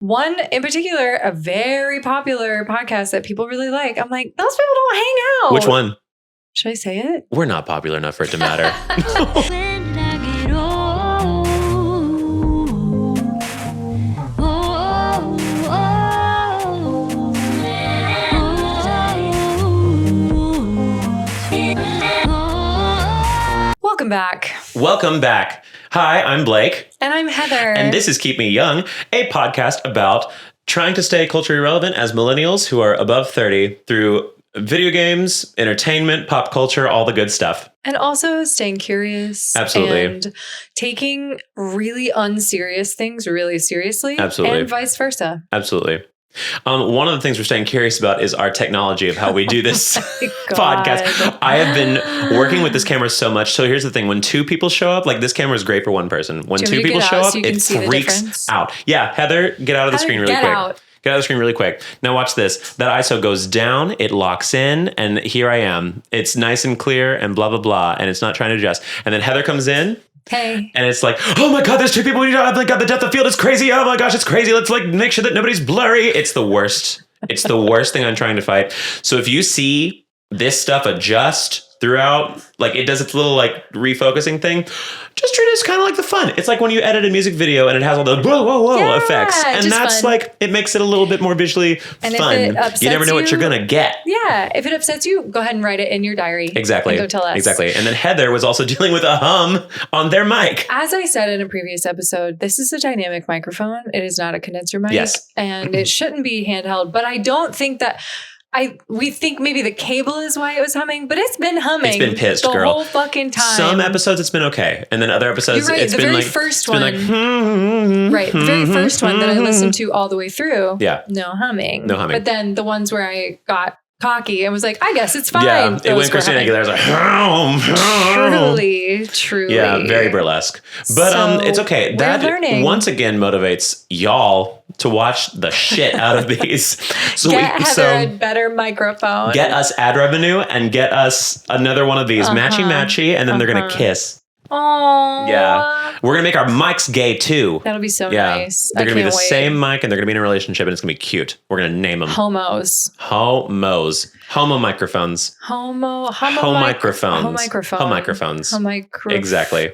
One in particular, a very popular podcast that people really like. I'm like, those people don't hang out. Which one? Should I say it? We're not popular enough for it to matter. Welcome back. Welcome back. Hi, I'm Blake. And I'm Heather. And this is Keep Me Young, a podcast about trying to stay culturally relevant as millennials who are above 30 through video games, entertainment, pop culture, all the good stuff. And also staying curious. Absolutely. And taking really unserious things really seriously. Absolutely. And vice versa. Absolutely. One of the things we're staying curious about is our technology of how we do this podcast. I have been working with this camera so much. So here's the thing. When two people show up, like this camera is great for one person. When two people show up, it freaks out. Yeah. Heather, get out of the screen really quick. Get out of the screen really quick. Now watch this. That ISO goes down, it locks in, and here I am. It's nice and clear and blah, blah, blah. And it's not trying to adjust. And then Heather comes in. Hey. And it's like, oh my God, there's two people. Oh my God, the depth of field is crazy. Oh my gosh, it's crazy. Let's like make sure that nobody's blurry. It's the worst. It's the worst thing I'm trying to fight. So if you see this stuff adjust throughout, like it does its little like refocusing thing, just treat it as kind of like the fun. It's like when you edit a music video and it has all the whoa effects. And that's fun. Like, it makes it a little bit more visually fun. You never know what you're going to get. Yeah. If it upsets you, go ahead and write it in your diary. Exactly. And go tell us. Exactly. And then Heather was also dealing with a hum on their mic. As I said in a previous episode, this is a dynamic microphone. It is not a condenser mic. Yes. And it shouldn't be handheld. But I don't think that... we think maybe the cable is why it was humming, but it's been humming. It's been pissed, the girl. whole fucking time. Some episodes it's been okay, and then other episodes it's been like first one, right? The very first one that I listened to all the way through. Yeah, no humming. But then the ones where I got cocky and was like, I guess it's fine. Yeah, it went Christina Aguilera's like, truly. Yeah, very burlesque. But so, it's okay. That once again motivates y'all to watch the shit out of these. So get Heather a better microphone. Get us ad revenue and get us another one of these matchy, and then they're gonna kiss. Oh yeah, we're gonna make our mics gay too. That'll be so nice. They're gonna be the same mic, and they're gonna be in a relationship, and it's gonna be cute. We're gonna name them homo microphones, microphones. Exactly.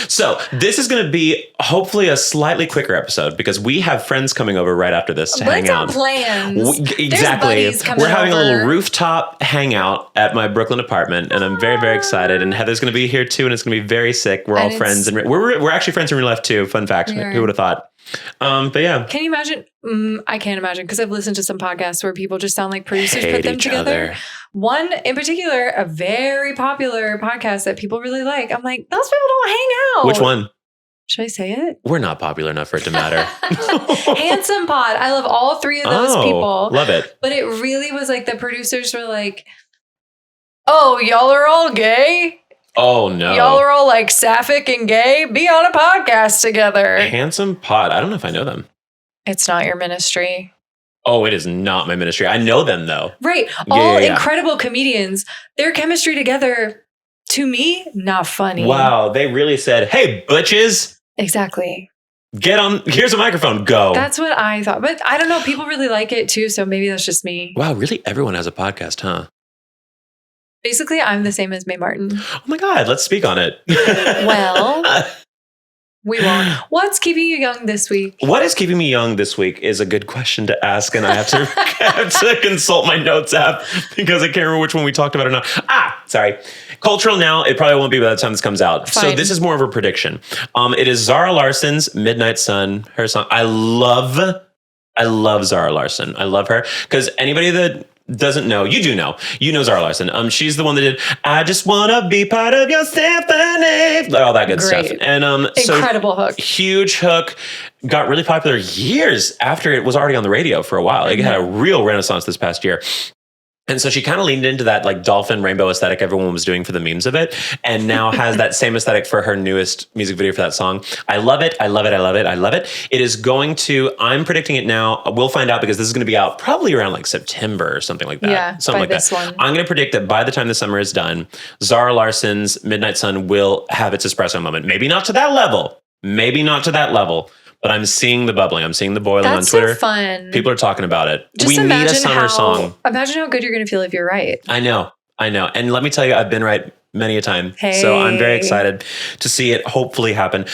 So this is going to be hopefully a slightly quicker episode because we have friends coming over right after this to hang out. Plans. Exactly. We're having a little rooftop hangout at my Brooklyn apartment, and I'm very, very excited. And Heather's going to be here too, and it's going to be very sick. We're all friends, and we're actually friends in real life too. Fun fact: who would have thought? But yeah. Can you imagine? I can't imagine because I've listened to some podcasts where people just sound like producers put them together. One in particular, a very popular podcast that people really like. I'm like, those people don't hang out. Which one? Should I say it? We're not popular enough for it to matter. Handsome Pod. I love all three of those people. Love it. But it really was like the producers were like, oh, y'all are all gay? Oh, no. Y'all are all like sapphic and gay? Be on a podcast together. Handsome Pod. I don't know if I know them. It's not your ministry. Oh, it is not my ministry. I know them, though. Right. All incredible comedians. Their chemistry together, to me, not funny. Wow. They really said, hey, butches. Exactly. Get on. Here's a microphone. Go. That's what I thought. But I don't know. People really like it, too. So maybe that's just me. Wow. Really? Everyone has a podcast, huh? Basically, I'm the same as Mae Martin. Oh, my God. Let's speak on it. Well... We won't. What's keeping you young this week? What is keeping me young this week is a good question to ask, and I have to consult my notes app because I can't remember which one we talked about or not. Sorry. Cultural now, it probably won't be by the time this comes out. Fine. So this is more of a prediction. It is Zara Larsson's Midnight Sun, her song. I love Zara Larsson. I love her because anybody that doesn't know, you know Zara Larsson. She's the one that did I Just Wanna Be Part of Your Symphony, all that good stuff. And incredible hook. Huge hook. Got really popular years after it was already on the radio for a while. It had a real renaissance this past year. And so she kind of leaned into that like dolphin rainbow aesthetic everyone was doing for the memes of it, and now has that same aesthetic for her newest music video for that song. I love it. I love it. I love it. I love it. It is going to, I'm predicting it now. We'll find out because this is going to be out probably around like September or something like that. Yeah, something like that. One. I'm going to predict that by the time the summer is done, Zara Larsson's Midnight Sun will have its espresso moment. Maybe not to that level. but I'm seeing the bubbling. I'm seeing the boiling on Twitter. That's so fun. People are talking about it. Just we need a summer song. Imagine how good you're going to feel if you're right. I know. And let me tell you, I've been right many a time. Hey. So I'm very excited to see it hopefully happen.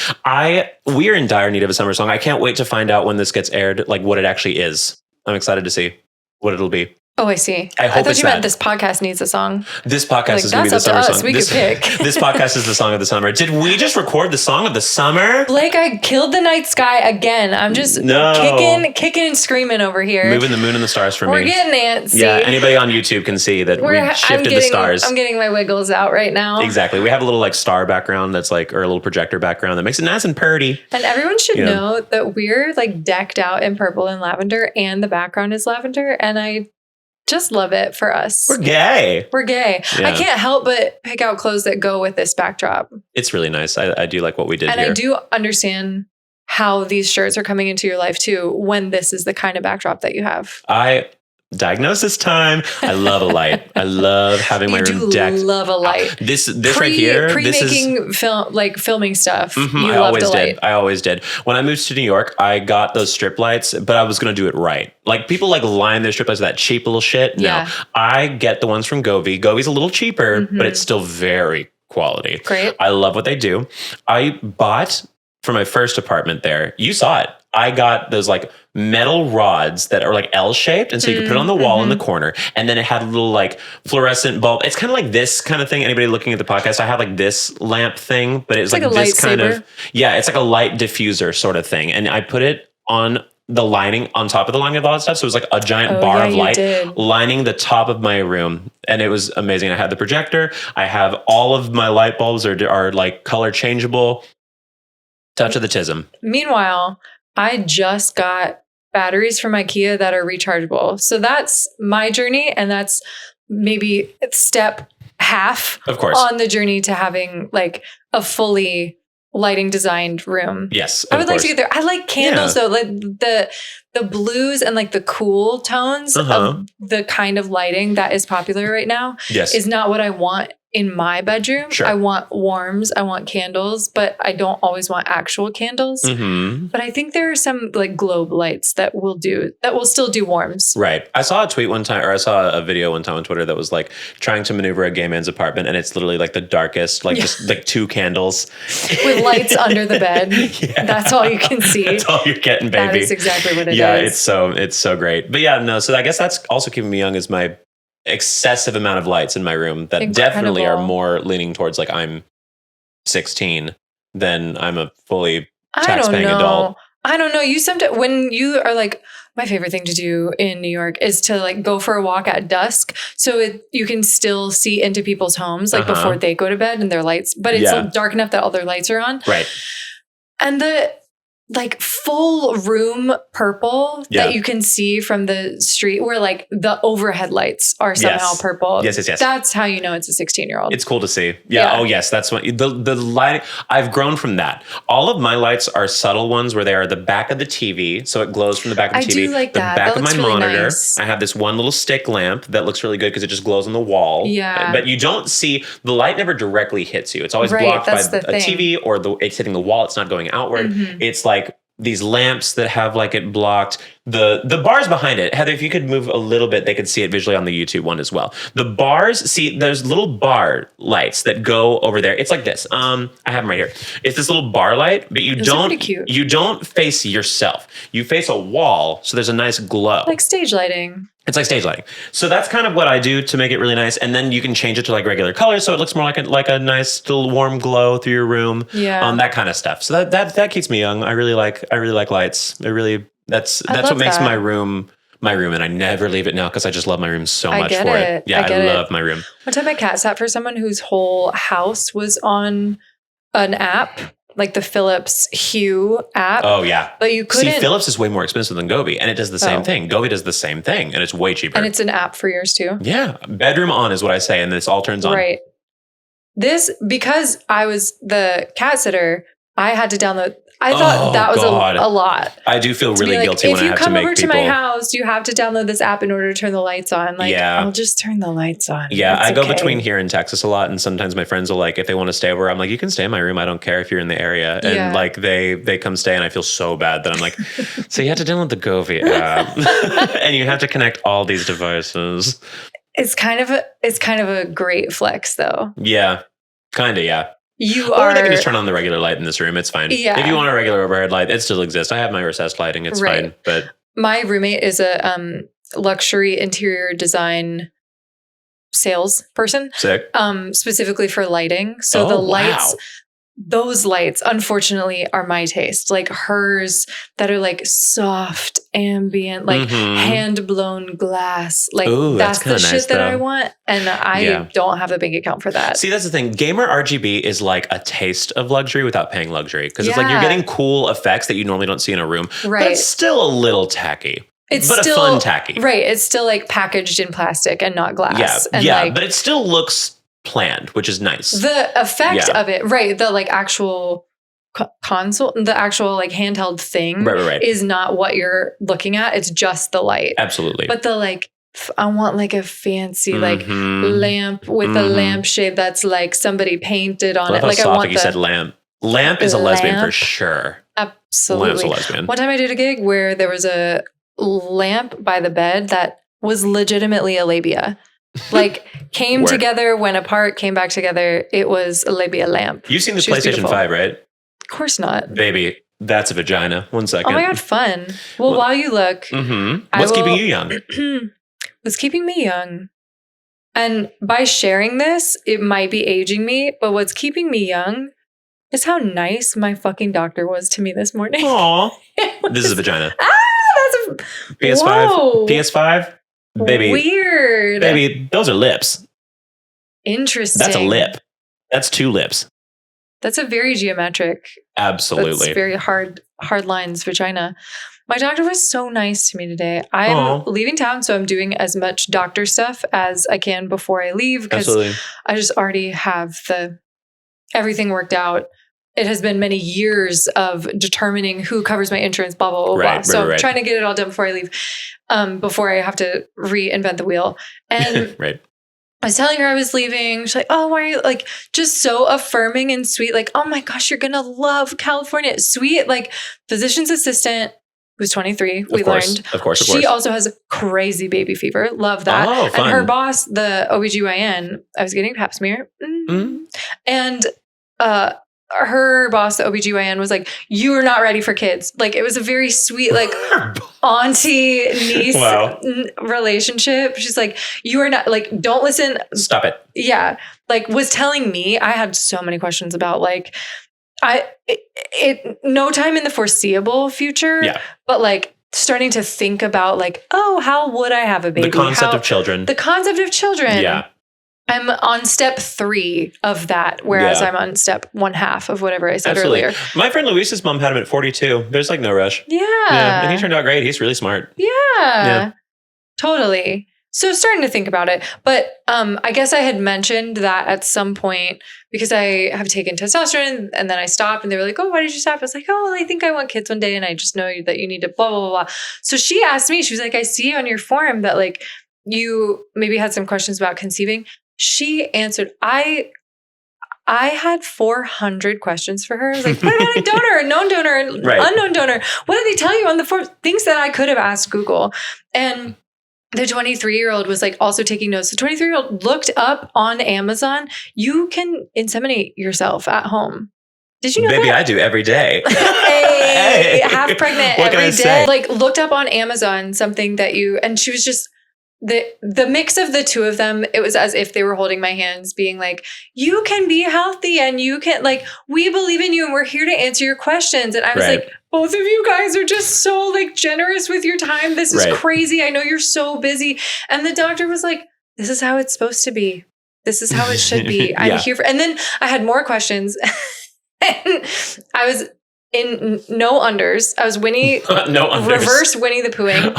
We are in dire need of a summer song. I can't wait to find out when this gets aired, like what it actually is. I'm excited to see what it'll be. Oh, I see. I thought you meant this podcast needs a song. This podcast is going to be the summer song. We could pick. This podcast is the song of the summer. Did we just record the song of the summer? Blake, I killed the night sky again. I'm just kicking and screaming over here. Moving the moon and the stars for me. We're getting antsy. Yeah, anybody on YouTube can see that we shifted the stars. I'm getting my wiggles out right now. Exactly. We have a little like star background that's like, or a little projector background that makes it nice and purty. And everyone should know that we're like decked out in purple and lavender and the background is lavender. And I just love it for us. We're gay. Yeah. I can't help but pick out clothes that go with this backdrop. It's really nice. I do like what we did here. And I do understand how these shirts are coming into your life too, when this is the kind of backdrop that you have. Diagnosis time. I love a light. I love having my room decked. You love a light. This right here. Pre-making filming stuff. Mm-hmm, I always did. When I moved to New York, I got those strip lights, but I was going to do it right. Like people like line their strip lights with that cheap little shit. Yeah. No, I get the ones from Govee. Govee's a little cheaper, but it's still very quality. Great. I love what they do. I bought for my first apartment there. You saw it. I got those like metal rods that are like L-shaped. And so you could put it on the wall in the corner. And then it had a little like fluorescent bulb. It's kind of like this kind of thing. Anybody looking at the podcast, I have like this lamp thing, but it's like this kind of, it's like a light diffuser sort of thing. And I put it on the lining on top of the lining of all that stuff. So it was like a giant bar of light lining the top of my room. And it was amazing. I had the projector. I have all of my light bulbs are like color changeable. Touch of the tism. Meanwhile, I just got batteries from IKEA that are rechargeable. So that's my journey. And that's maybe step half on the journey to having like a fully lighting designed room. Yes. I would like to get there. I like candles though. Like the blues and like the cool tones of the kind of lighting that is popular right now is not what I want in my bedroom. Sure. I want warms, I want candles, but I don't always want actual candles. But I think there are some like globe lights that will still do warms. Right. I saw a tweet one time, or I saw a video one time on Twitter that was like trying to maneuver a gay man's apartment, and it's literally like the darkest, like just like 2 candles. With lights under the bed. That's all you can see. That's all you're getting, baby. That is exactly what it is. Yeah, it's so great. But yeah, no, so I guess that's also keeping me young is my excessive amount of lights in my room that definitely are more leaning towards like I'm 16 than I'm a fully tax-paying adult. I don't know. You sometimes, when you are like, my favorite thing to do in New York is to like go for a walk at dusk. So you can still see into people's homes like before they go to bed and their lights, but it's dark enough that all their lights are on. Right. And the like full room purple that you can see from the street where like the overhead lights are somehow purple. Yes. That's how you know it's a 16-year-old. It's cool to see. Yeah. Oh yes. That's what the lighting. I've grown from that. All of my lights are subtle ones where they are the back of the TV. So it glows from the back of the TV. I do like that. The back of my really monitor. Nice. I have this one little stick lamp that looks really good because it just glows on the wall. Yeah. But you don't see, the light never directly hits you. It's always blocked by a TV or it's hitting the wall. It's not going outward. It's like these lamps that have like it blocked. The bars behind it, Heather, if you could move a little bit, they could see it visually on the YouTube one as well. The bars, see, there's little bar lights that go over there. It's like this. I have them right here. It's this little bar light, but you don't face yourself. You face a wall, so there's a nice glow. Like stage lighting. It's like stage lighting. So that's kind of what I do to make it really nice. And then you can change it to like regular colors, so it looks more like a nice little warm glow through your room. Yeah. That kind of stuff. So that keeps me young. I really like lights. That's what makes my room, and I never leave it now because I just love my room so much for it. Yeah, I love my room. One time my cat sat for someone whose whole house was on an app, like the Philips Hue app. Oh yeah. But you couldn't. See, Philips is way more expensive than Govee, and it does the same thing. Govee does the same thing, and it's way cheaper. And it's an app for yours too. Yeah. Bedroom on is what I say, and this all turns on. Right. Because I was the cat sitter, I had to download I thought that was a lot. I do feel really guilty when I have to make people. If you come over to my house, you have to download this app in order to turn the lights on. Like, I'll just turn the lights on. Yeah, I go between here and Texas a lot, and sometimes my friends will like, if they want to stay over, I'm like, you can stay in my room. I don't care if you're in the area. And like they come stay, and I feel so bad that I'm like, so you have to download the Govee app, and you have to connect all these devices. It's kind of a great flex, though. Yeah, kind of. Yeah. Or they can just turn on the regular light in this room. It's fine. Yeah. If you want a regular overhead light, it still exists. I have my recessed lighting. It's fine. But my roommate is a luxury interior design salesperson. Sick. Specifically for lighting. So the lights, those lights, unfortunately, are my taste. Like hers that are like soft, ambient, like hand blown glass. Like that's the shit that I want. And I don't have the bank account for that. See, that's the thing. Gamer RGB is like a taste of luxury without paying luxury. Because it's like you're getting cool effects that you normally don't see in a room. Right. But it's still a little tacky. It's still a fun tacky. Right. It's still like packaged in plastic and not glass. Yeah. And but it still looks planned, which is nice. The effect of it, right? The like actual console, the actual like handheld thing, is not what you're looking at. It's just the light. Absolutely. But the like, I want like a fancy like lamp with a lampshade that's like somebody painted on it. Like I want you said lamp. Lamp is a lesbian for sure. Absolutely. Lamp's a lesbian. One time I did a gig where there was a lamp by the bed that was legitimately a labia. Like came together, went apart, came back together. It was a labia lamp. You've seen the PlayStation 5, right? Of course not. Baby, that's a vagina. 1 second. Oh my God, fun. Well, while you look. What's keeping you young? What's keeping me young? And by sharing this, it might be aging me, but what's keeping me young is how nice my fucking doctor was to me this morning. Aw. This is a vagina. That's a... PS5? Whoa. PS5? Baby. Weird. Baby, those are lips. Interesting. That's a lip. That's 2 lips. That's a very geometric. Absolutely. That's very hard lines vagina. My doctor was so nice to me today. I'm leaving town, so I'm doing as much doctor stuff as I can before I leave because I just already have everything worked out. It has been many years of determining who covers my insurance, blah, blah, blah, blah. So I'm trying to get it all done before I leave, before I have to reinvent the wheel. And I was telling her I was leaving. She's like, oh, why are you like just so affirming and sweet? Like, oh my gosh, you're going to love California. Sweet, like physician's assistant who's 23. We learned. Of course. She also has crazy baby fever. Love that. Oh, fun. And her boss, the OBGYN, I was getting pap smear. And, her boss, the OBGYN, was like, you are not ready for kids. Like, it was a very sweet, like, auntie-niece relationship. She's like, you are not, like, don't listen. Stop it. Yeah. Like, was telling me, I had so many questions about, like, no time in the foreseeable future. Yeah. But, like, starting to think about, like, oh, how would I have a baby? The concept of children. The concept of children. Yeah. I'm on step 3 of that, whereas I'm on step 1/2 of whatever I said earlier. My friend Luis's mom had him at 42. There's like no rush. Yeah. And he turned out great. He's really smart. Yeah. Totally. So starting to think about it. But I guess I had mentioned that at some point because I have taken testosterone and then I stopped and they were like, oh, why did you stop? I was like, oh, well, I think I want kids one day and I just know that you need to blah, blah, blah, blah. So she asked me, she was like, I see on your forum that like you maybe had some questions about conceiving. She answered, I had 400 questions for her. I was like, what about a donor, a known donor, an unknown donor? What did they tell you on the 4 things that I could have asked Google? And the 23-year-old was like also taking notes. The 23-year-old looked up on Amazon, you can inseminate yourself at home. Did you know Baby, that? I do every day. Hey, half pregnant every day. Like looked up on Amazon something that and she was just, the mix of the 2 of them, it was as if they were holding my hands being like, you can be healthy and you can like, we believe in you and we're here to answer your questions. And I was like, both of you guys are just so like generous with your time. This is crazy. I know you're so busy. And the doctor was like, this is how it's supposed to be. This is how it should be. I'm here for, and then I had more questions and I was no unders. I was Winnie, no unders. reverse Winnie the Poohing.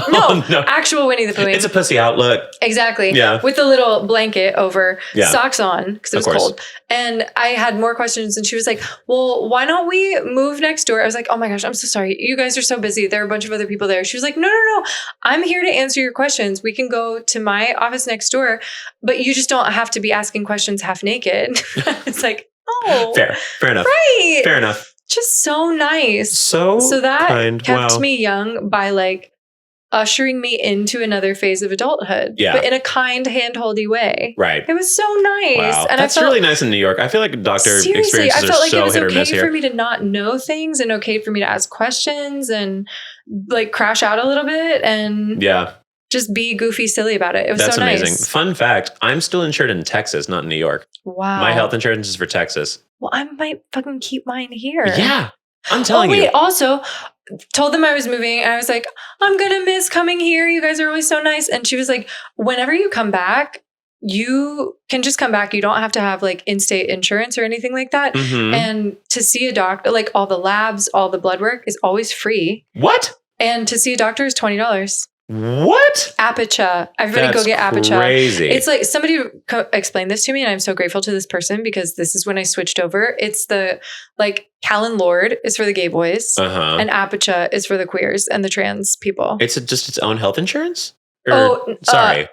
No, actual Winnie the Poohing. It's a pussy outlook. Exactly. Yeah. With a little blanket over, socks on, because it was cold. And I had more questions, and she was like, well, why don't we move next door? I was like, oh my gosh, I'm so sorry. You guys are so busy. There are a bunch of other people there. She was like, no. I'm here to answer your questions. We can go to my office next door, but you just don't have to be asking questions half naked. It's like, oh. Fair enough. Right. Fair enof. Just so nice. So that kind. kept me young by like ushering me into another phase of adulthood. Yeah. But in a kind, hand-holdy way. Right. It was so nice. Wow. And that's really nice in New York. I feel like doctor experiences I felt like so it was hit or miss okay here. for me to not know things and okay for me to ask questions and like crash out a little bit and just be goofy silly about it. It was That's so nice. amazing. Fun fact, I'm still insured in Texas, not in New York. Wow. My health insurance is for Texas. Well, I might fucking keep mine here. Yeah. I'm telling you. Also, told them I was moving and I was like, I'm going to miss coming here. You guys are always so nice. And she was like, whenever you come back, you can just come back. You don't have to have like in-state insurance or anything like that. Mm-hmm. And to see a doctor, like all the labs, all the blood work is always free. What? And to see a doctor is $20. What? Apicha. Everybody go get Apicha. Crazy. It's like somebody explained this to me and I'm so grateful to this person because this is when I switched over. It's the like Callan Lord is for the gay boys and Apicha is for the queers and the trans people. It's just its own health insurance? Sorry.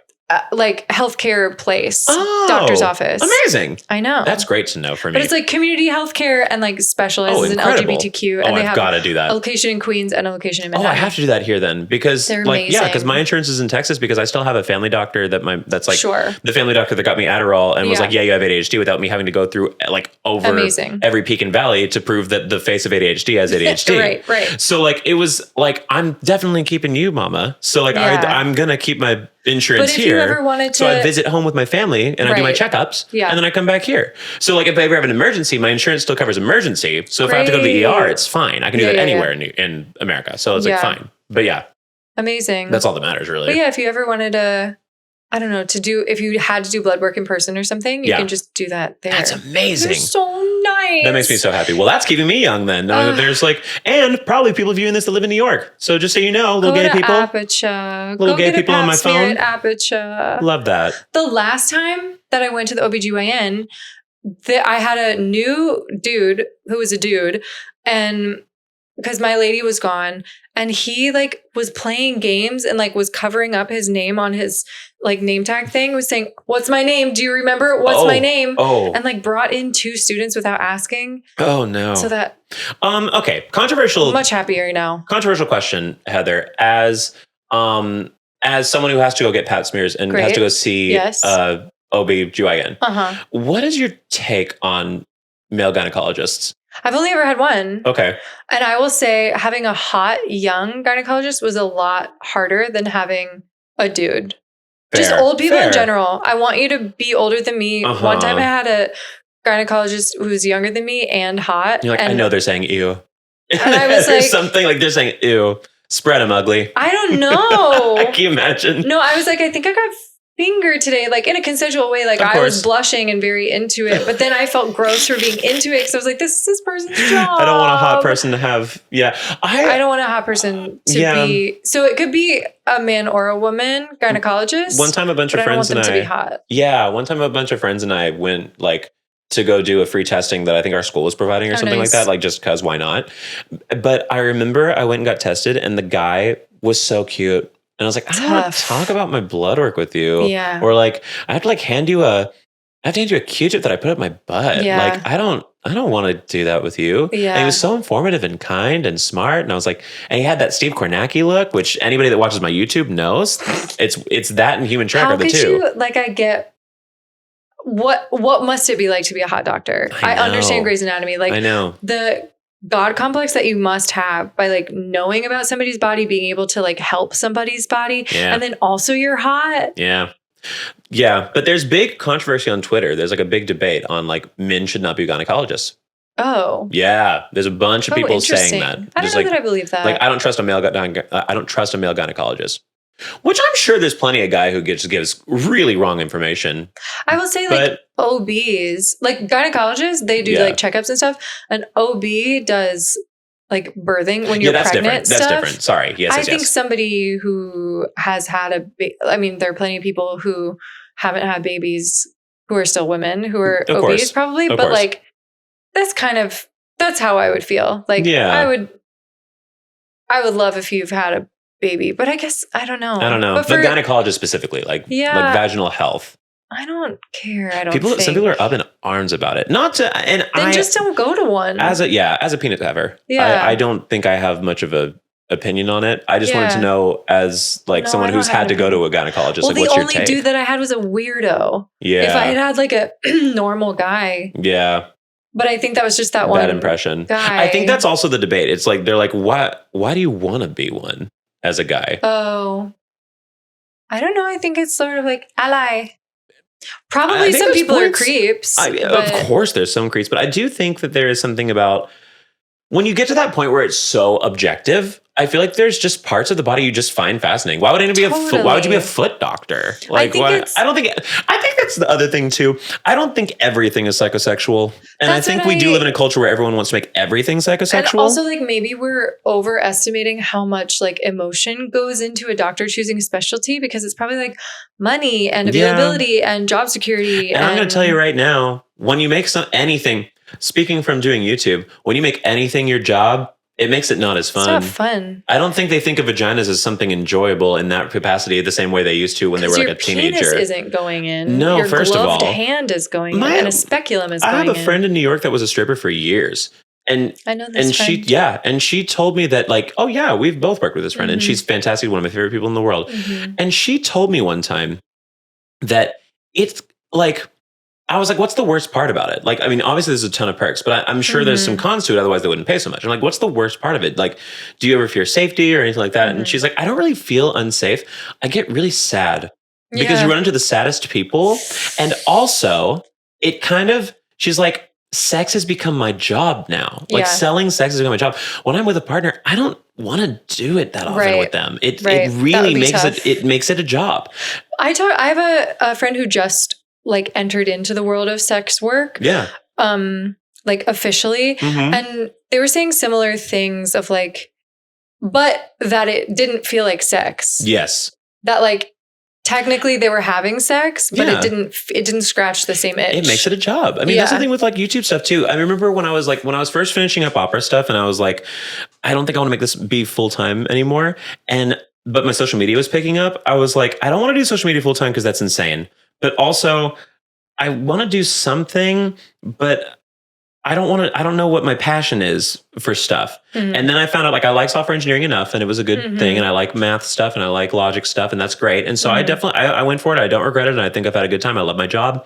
Like healthcare place, doctor's office. Amazing. I know. That's great to know for me. But it's like community healthcare and like specializes in LGBTQ. And they I've got to do that. A location in Queens and a location in Manhattan. I have to do that here then because they're like, amazing. because my insurance is in Texas because I still have a family doctor that's like the family doctor that got me Adderall and was like, yeah, you have ADHD without me having to go through like over every peak and valley to prove that the face of ADHD has ADHD. Right. So like, it was like, I'm definitely keeping you, mama. So like, I'm going to keep my insurance but if here. You ever wanted to, so I visit home with my family and I do my checkups and then I come back here. So like if I ever have an emergency, my insurance still covers emergency. So if I have to go to the ER, it's fine. I can do that anywhere in America. So it's like fine. But amazing. That's all that matters really. But if you ever wanted to, I don't know, if you had to do blood work in person or something, you can just do that there. That's amazing. They're so nice. That makes me so happy. Well, that's keeping me young then. Knowing that there's like, and probably people viewing this that live in New York. So just so you know, little gay people. Little gay people on my phone. Love that. The last time that I went to the OBGYN, I had a new dude who was a dude and because my lady was gone and he like was playing games and like was covering up his name on his like name tag thing, was saying, what's my name? Do you remember? What's my name? And like brought in 2 students without asking. Oh no. So that. Okay. Controversial. Much happier now. Controversial question, Heather, as someone who has to go get pap smears and has to go see OB-GYN. What is your take on male gynecologists? I've only ever had one. Okay. And I will say having a hot, young gynecologist was a lot harder than having a dude. Fair. Just old people in general. I want you to be older than me. One time I had a gynecologist who was younger than me and hot. You're like, I know they're saying ew. And I was like... something like they're saying ew. Spread them ugly. I don't know. Can you imagine? No, I was like, I think I got fingered today, like in a consensual way. Like I was blushing and very into it, but then I felt gross for being into it because I was like, this is this person's job. I don't want a hot person to have, I don't want a hot person to be, so it could be a man or a woman gynecologist. One time a bunch of friends and I, to be hot. One time a bunch of friends and I went like to go do a free testing that I think our school was providing or something like that, like just because why not? But I remember I went and got tested and the guy was so cute. And I was like, I don't want to talk about my blood work with you. Yeah. Or like, I have to hand you a Q-tip that I put up my butt. Yeah. Like, I don't want to do that with you. Yeah. And he was so informative and kind and smart. And I was like, and he had that Steve Kornacki look, which anybody that watches my YouTube knows. It's that and Human Tracker, the two. I get what must it be like to be a hot doctor? I understand Grey's Anatomy. Like, I know the God complex that you must have by like knowing about somebody's body, being able to like help somebody's body. Yeah. And then also you're hot. Yeah. Yeah. But there's big controversy on Twitter. There's like a big debate on like men should not be gynecologists. Oh. Yeah. There's a bunch of people saying that. I don't know that I believe that. Like I don't trust a male gynecologist. Which I'm sure there's plenty of guy who gives really wrong information. I will say like OBs, like gynecologists, they do like checkups and stuff. An OB does like birthing when you're pregnant. That's different. Sorry. Yes, I think somebody who has had I mean, there are plenty of people who haven't had babies who are still women who are obese probably, but like that's how I would feel. Like I would love if you've had a baby, but I guess I don't know. But gynecologist specifically, like vaginal health. I don't care. Some people are up in arms about it. Just don't go to one. As a peanut haver. Yeah. I don't think I have much of a opinion on it. I just wanted to know, as like someone who's had to go to a gynecologist. Well, the only dude that I had was a weirdo. Yeah. If I had like a normal guy. Yeah. But I think that was just that one bad impression. Guy. I think that's also the debate. It's like they're like, why do you want to be one as a guy? Oh, I don't know. I think it's sort of like ally. Probably some people are creeps. Of course, there's some creeps, but I do think that there is something about when you get to that point where it's so objective. I feel like there's just parts of the body you just find fascinating. Why would anybody why would you be a foot doctor? Like, I think that's the other thing too. I don't think everything is psychosexual, and I think we do live in a culture where everyone wants to make everything psychosexual. And also, like maybe we're overestimating how much like emotion goes into a doctor choosing a specialty, because it's probably like money and availability and job security. And I'm going to tell you right now, when you make anything, speaking from doing YouTube, when you make anything your job, it makes it not as fun. It's not fun. I don't think they think of vaginas as something enjoyable in that capacity the same way they used to when they were like a teenager. Your penis isn't going in. No, your first of all. Your gloved hand is going in, and a speculum is going in. I have a friend in New York that was a stripper for years. And I know this friend. She told me that like, oh yeah, we've both worked with this friend, and she's fantastic, one of my favorite people in the world. And she told me one time that it's like, I was like, what's the worst part about it? Like, I mean, obviously there's a ton of perks, but I'm sure there's some cons to it. Otherwise they wouldn't pay so much. I'm like, what's the worst part of it? Like, do you ever fear safety or anything like that? And she's like, I don't really feel unsafe. I get really sad because you run into the saddest people. And also she's like, sex has become my job now. Like selling sex has become my job. When I'm with a partner, I don't want to do it that often with them. It really makes it a job. I have a friend who just like entered into the world of sex work. Yeah. Like officially. And they were saying similar things of like, but that it didn't feel like sex. Yes. That like technically they were having sex, but it didn't scratch the same itch. It makes it a job. I mean, that's the thing with like YouTube stuff too. I remember when I was first finishing up opera stuff, and I was like, I don't think I want to make this be full-time anymore. But my social media was picking up. I was like, I don't want to do social media full-time because that's insane. But also, I want to do something, but I don't know what my passion is for stuff. And then I found out like I like software engineering enough, and it was a good thing. And I like math stuff, and I like logic stuff, and that's great. And so I definitely, I went for it. I don't regret it. And I think I've had a good time. I love my job.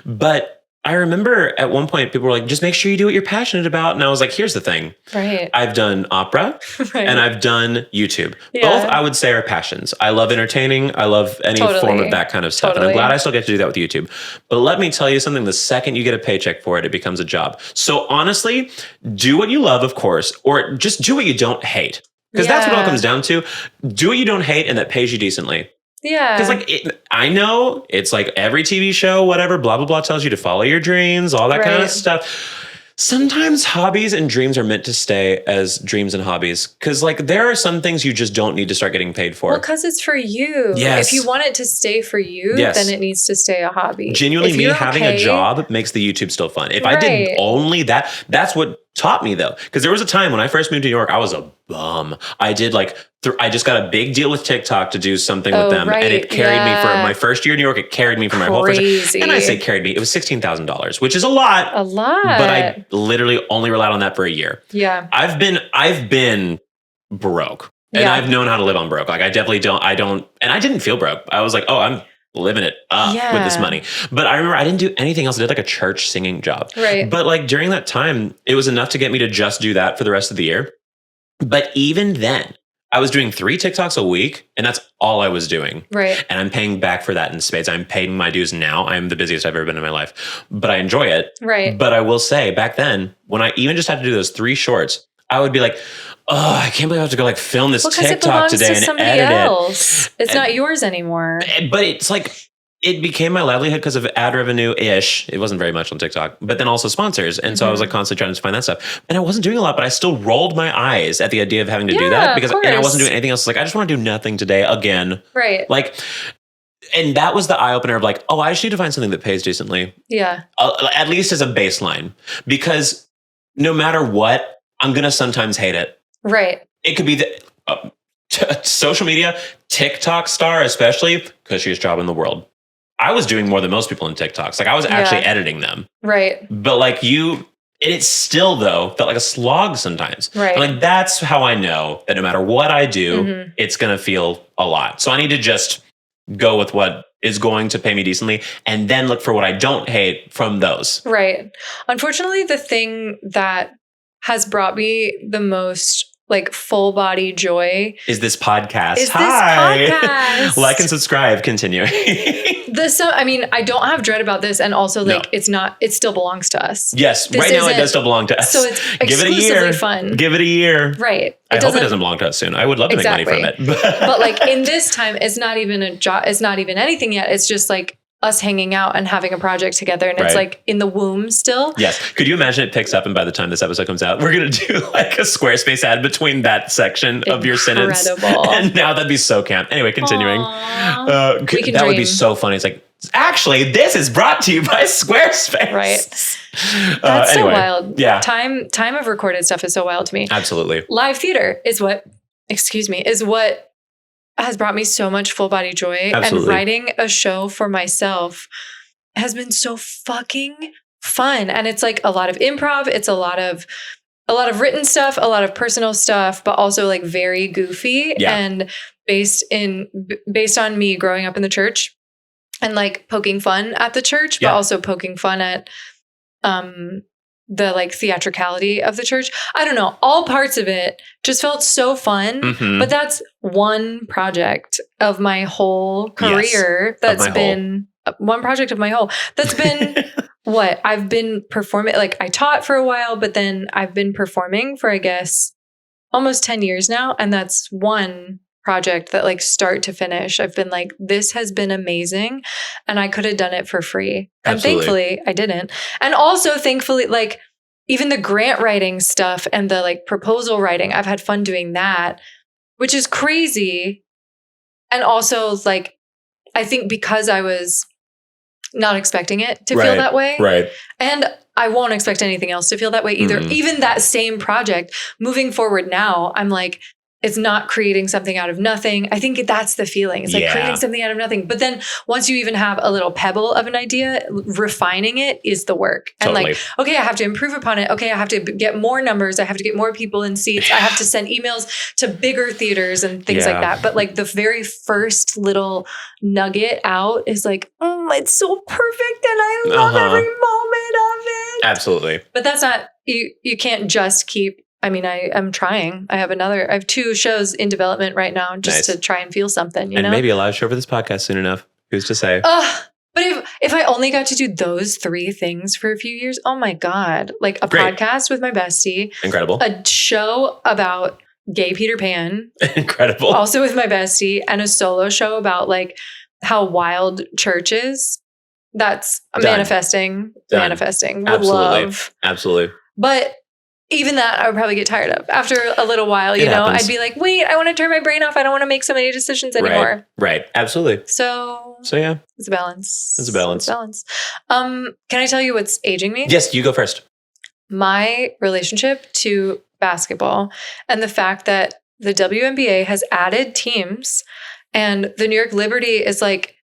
But I remember at one point people were like, just make sure you do what you're passionate about. And I was like, here's the thing. Right. I've done opera and I've done YouTube. Both I would say are passions. I love entertaining. I love any form of that kind of stuff. And I'm glad I still get to do that with YouTube. But let me tell you something, the second you get a paycheck for it, it becomes a job. So honestly, do what you love, of course, or just do what you don't hate. Because that's what it all comes down to. Do what you don't hate and that pays you decently. Yeah. Because like, I know it's like every TV show, whatever, blah, blah, blah, tells you to follow your dreams, all that kind of stuff. Sometimes hobbies and dreams are meant to stay as dreams and hobbies. Because like there are some things you just don't need to start getting paid for. Well, because it's for you. Yes. If you want it to stay for you, then it needs to stay a hobby. Genuinely, me having a job makes the YouTube still fun. If I did only that, that's what taught me though. Because there was a time when I first moved to New York, I was a bum. I did like, I just got a big deal with TikTok to do something with them. And it carried me for my first year in New York. It carried me for my whole first year. And I say carried me, it was $16,000, which is a lot. A lot. But I literally only relied on that for a year. Yeah. I've been broke. And I've known how to live on broke. Like I definitely don't, and I didn't feel broke. I was like, oh, I'm living it up with this money. But I remember I didn't do anything else. I did like a church singing job. Right. But like during that time, it was enough to get me to just do that for the rest of the year. But even then, I was doing 3 TikToks a week, and that's all I was doing. Right. And I'm paying back for that in spades. I'm paying my dues now. I'm the busiest I've ever been in my life, but I enjoy it. Right. But I will say back then, when I even just had to do those 3 shorts, I would be like, oh, I can't believe I have to go like film this TikTok today and edit it. It's not yours anymore. But it's like, it became my livelihood because of ad revenue-ish. It wasn't very much on TikTok, but then also sponsors. And so I was like constantly trying to find that stuff. And I wasn't doing a lot, but I still rolled my eyes at the idea of having to do that because and I wasn't doing anything else. Like, I just want to do nothing today again. Right. Like, and that was the eye-opener of like, oh, I just need to find something that pays decently. Yeah. At least as a baseline. Because no matter what, I'm going to sometimes hate it. Right. It could be the social media, TikTok star, especially because she's job in the world. I was doing more than most people in TikToks. Like, I was actually editing them. Right. But like it still, though, felt like a slog sometimes. Right. And like, that's how I know that no matter what I do, it's going to feel a lot. So I need to just go with what is going to pay me decently and then look for what I don't hate from those. Right. Unfortunately, the thing that has brought me the most like full body joy is this podcast. Hi. Like and subscribe. Continue. I mean, I don't have dread about this. And also like, it still belongs to us. Yes. Right now it does still belong to us. So it's exclusively fun. Give it a year. Right. I hope it doesn't belong to us soon. I would love to make money from it. But like in this time, it's not even a job. It's not even anything yet. It's just like us hanging out and having a project together. And it's like in the womb still. Yes. Could you imagine it picks up and by the time this episode comes out, we're going to do like a Squarespace ad between that section of your sentence. And now that'd be so camp. Anyway, continuing. That would be so funny. It's like, actually, this is brought to you by Squarespace. Right. That's so wild. Yeah. Time of recorded stuff is so wild to me. Absolutely. Live theater is what has brought me so much full body joy. Absolutely. And writing a show for myself has been so fucking fun. And it's like a lot of improv. It's a lot of written stuff, a lot of personal stuff, but also like very goofy and based on me growing up in the church and like poking fun at the church, but also poking fun at the like theatricality of the church. I don't know. All parts of it just felt so fun. But that's one project of my whole career. That's been one project of my whole. That's been what I've been performing. Like I taught for a while, but then I've been performing for, I guess, almost 10 years now. And that's one project that like start to finish, I've been like, this has been amazing. And I could have done it for free. Absolutely. And thankfully I didn't. And also thankfully, like even the grant writing stuff and the like proposal writing, I've had fun doing that, which is crazy. And also like, I think because I was not expecting it to feel that way. Right. And I won't expect anything else to feel that way either. Even that same project moving forward now, I'm like, it's not creating something out of nothing. I think that's the feeling. It's like creating something out of nothing. But then once you even have a little pebble of an idea, refining it is the work. And like, okay, I have to improve upon it. Okay, I have to get more numbers. I have to get more people in seats. I have to send emails to bigger theaters and things like that. But like the very first little nugget out is like, it's so perfect. And I love every moment of it. Absolutely. But that's not, you can't just keep, I mean, I am trying. I have 2 shows in development right now just to try and feel something, you know? And maybe a live show for this podcast soon enough. Who's to say? But if I only got to do those 3 things for a few years, oh my God. Like a podcast with my bestie. Incredible. A show about gay Peter Pan. Incredible. Also with my bestie. And a solo show about like how wild church is. That's manifesting. Would love. Absolutely. But even that I would probably get tired of after a little while, you know, I'd be like, wait, I want to turn my brain off. I don't want to make so many decisions anymore. Right. Absolutely. So yeah, it's a balance. Can I tell you what's aging me? Yes, you go first. My relationship to basketball and the fact that the WNBA has added teams and the New York Liberty is like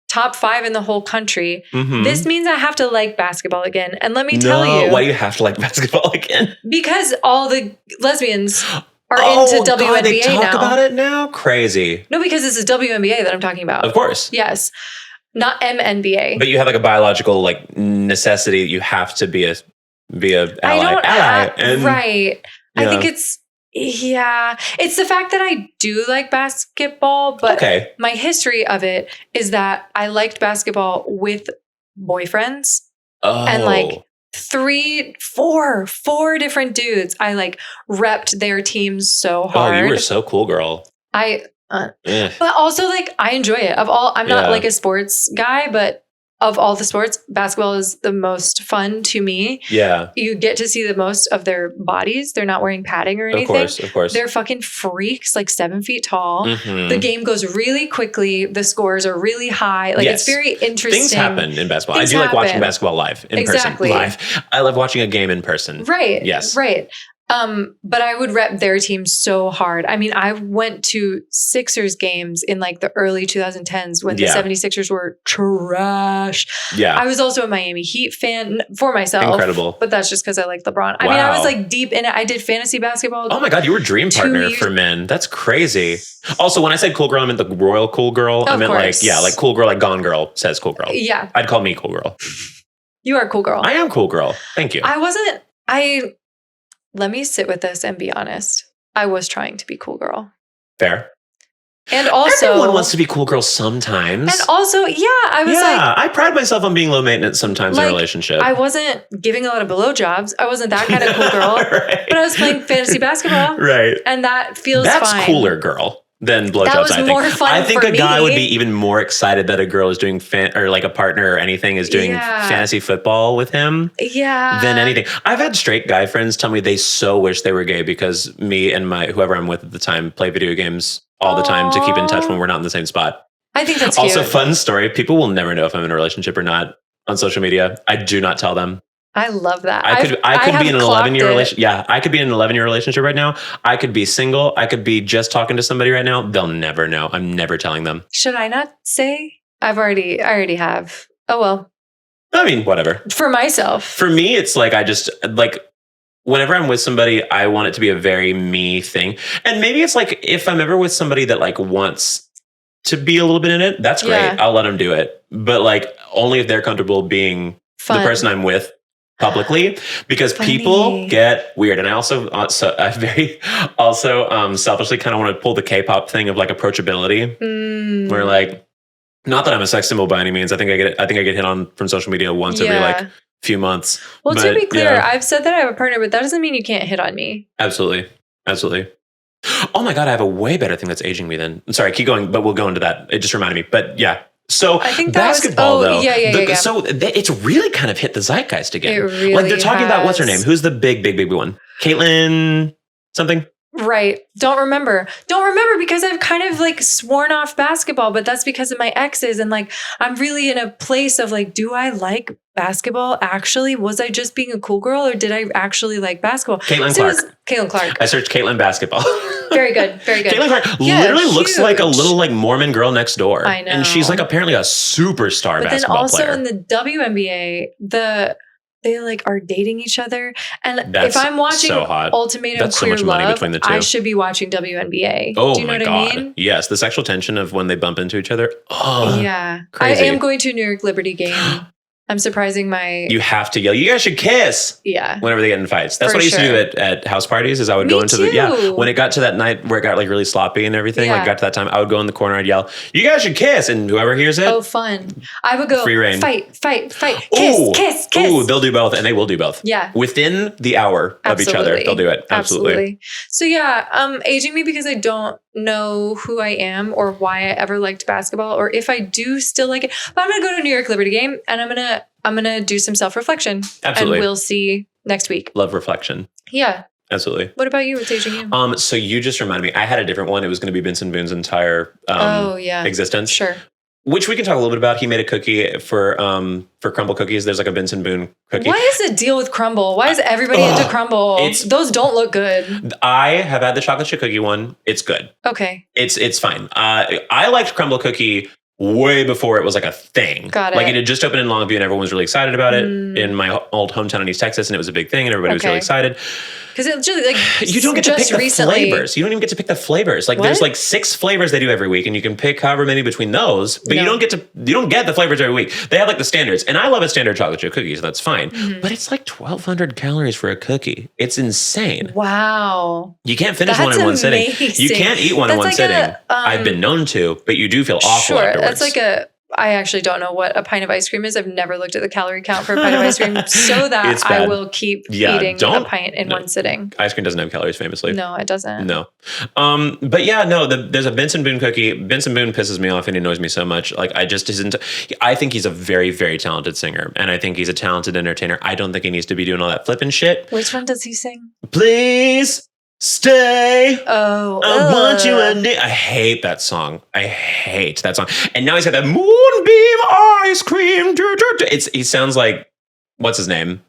top 5 in the whole country. This means I have to like basketball again. And let me tell you. Why do you have to like basketball again? Because all the lesbians are into WNBA now. They talk about it now? Crazy. No, because it's the WNBA that I'm talking about. Of course. Yes. Not MNBA. But you have like a biological like necessity. You have to be a ally. Right. I think it's the fact that I do like basketball, but my history of it is that I liked basketball with boyfriends and like 4 different dudes. I like repped their teams so hard. Oh, you were so cool, girl. I But also, like, I enjoy it. I'm not like a sports guy, but of all the sports, basketball is the most fun to me. Yeah. You get to see the most of their bodies. They're not wearing padding or anything. Of course. They're fucking freaks, like 7 feet tall. The game goes really quickly. The scores are really high. Like, it's very interesting. Things happen in basketball. I do like watching basketball live, in person. Live. I love watching a game in person. Right. Yes. Right. But I would rep their team so hard. I mean, I went to Sixers games in like the early 2010s when the 76ers were trash. Yeah. I was also a Miami Heat fan for myself. Incredible. But that's just because I like LeBron. I mean, I was like deep in it. I did fantasy basketball. Oh my God, you were dream partner for men. That's crazy. Also, when I said cool girl, I meant the royal cool girl. I meant like cool girl, like Gone Girl says cool girl. Yeah. I'd call me cool girl. You are a cool girl. I am cool girl. Thank you. Let me sit with this and be honest. I was trying to be cool girl. Fair. And also, everyone wants to be cool girl sometimes. And also, I was I pride myself on being low maintenance sometimes in a relationship. I wasn't giving a lot of blowjobs. I wasn't that kind of cool girl. Right. But I was playing fantasy basketball. Right. And that feels fine. That's cooler, girl. Than blowjobs, that was more fun I think for a guy would be even more excited that a girl is doing or like a partner or anything is doing fantasy football with him. Yeah. Than anything. I've had straight guy friends tell me they so wish they were gay because me and whoever I'm with at the time play video games all the time to keep in touch when we're not in the same spot. I think that's also cute. Fun story. People will never know if I'm in a relationship or not on social media. I do not tell them. I love that. I could be in an 11-year relationship. Yeah, I could be in an 11-year relationship right now. I could be single. I could be just talking to somebody right now. They'll never know. I'm never telling them. Should I not say? I already have. Oh, well. I mean, whatever. For myself. For me, it's like I just like whenever I'm with somebody, I want it to be a very me thing. And maybe it's like if I'm ever with somebody that like wants to be a little bit in it, that's great. I'll let them do it. But like only if they're comfortable being the person I'm with. Publicly, because people get weird, and I also selfishly kind of want to pull the K-pop thing of like approachability, where like, not that I'm a sex symbol by any means. I think I get hit on from social media once every like few months. Well, to be clear, I've said that I have a partner, but that doesn't mean you can't hit on me. Absolutely. Oh my God, I have a way better thing that's aging me then. I'm sorry, keep going, but we'll go into that. It just reminded me, but yeah. So I think basketball, though. So it's really kind of hit the zeitgeist again. It really like they're talking about what's her name? Who's the big one? Caitlin something? Right. Don't remember because I've kind of like sworn off basketball, but that's because of my exes. And like, I'm really in a place of like, do I like basketball? Actually, was I just being a cool girl or did I actually like basketball? Caitlin Clark. I searched Caitlin basketball. Very good. Caitlin Clark literally looks like a little like Mormon girl next door. I know. And she's like apparently a superstar basketball player. But then also in the WNBA, they like are dating each other. And if I'm watching Ultimatum Queer Love, I should be watching WNBA. Oh, do you know what I mean? Yes. The sexual tension of when they bump into each other. Oh, yeah. Crazy. I am going to a New York Liberty game. I'm surprising You have to yell, you guys should kiss. Yeah. Whenever they get in fights. That's what I used to do at house parties is I would go into when it got to that night where it got like really sloppy and everything, like got to that time, I would go in the corner, I'd yell, you guys should kiss. And whoever hears it. Oh, fun. I would go, free reign. Fight, kiss. Ooh, they'll do both and they will do both. Yeah. Within the hour of each other, they'll do it. Absolutely. So yeah, aging me because I don't know who I am or why I ever liked basketball or if I do still like it. But I'm going to go to a New York Liberty game and I'm going to do some self-reflection. Absolutely. And we'll see next week. Love reflection. Yeah. Absolutely. What about you? What's aging you? So you just reminded me, I had a different one. It was going to be Benson Boone's entire existence. Sure. Which we can talk a little bit about. He made a cookie for Crumble cookies. There's like a Benson Boone cookie. Why is the deal with Crumble? Why is everybody into Crumble? Those don't look good. I have had the chocolate chip cookie one. It's good. Okay. It's fine. I liked Crumble cookie way before it was like a thing. Got it. Like it had just opened in Longview and everyone was really excited about it in my old hometown in East Texas, and it was a big thing and everybody was really excited. Because it's just like you don't get to pick the flavors. You don't even get to pick the flavors. Like there's like 6 flavors they do every week, and you can pick however many between those. But you don't get the flavors every week. They have like the standards, and I love a standard chocolate chip cookie, so that's fine. Mm-hmm. But it's like 1,200 calories for a cookie. It's insane. Wow. You can't finish one in one sitting. You can't eat one in one sitting. I've been known to, but you do feel awful afterwards. That's like a I actually don't know what a pint of ice cream is. I've never looked at the calorie count for a pint of ice cream so that I will keep eating a pint in one sitting. Ice cream doesn't have calories, famously. No, it doesn't. No. But yeah, no, there's a Benson Boone cookie. Benson Boone pisses me off and he annoys me so much. Like, I think he's a very, very talented singer. And I think he's a talented entertainer. I don't think he needs to be doing all that flipping shit. Which one does he sing? Please stay. Oh, I want you and I hate that song. I hate that song. And now he's got that moonbeam ice cream. He sounds like, what's his name?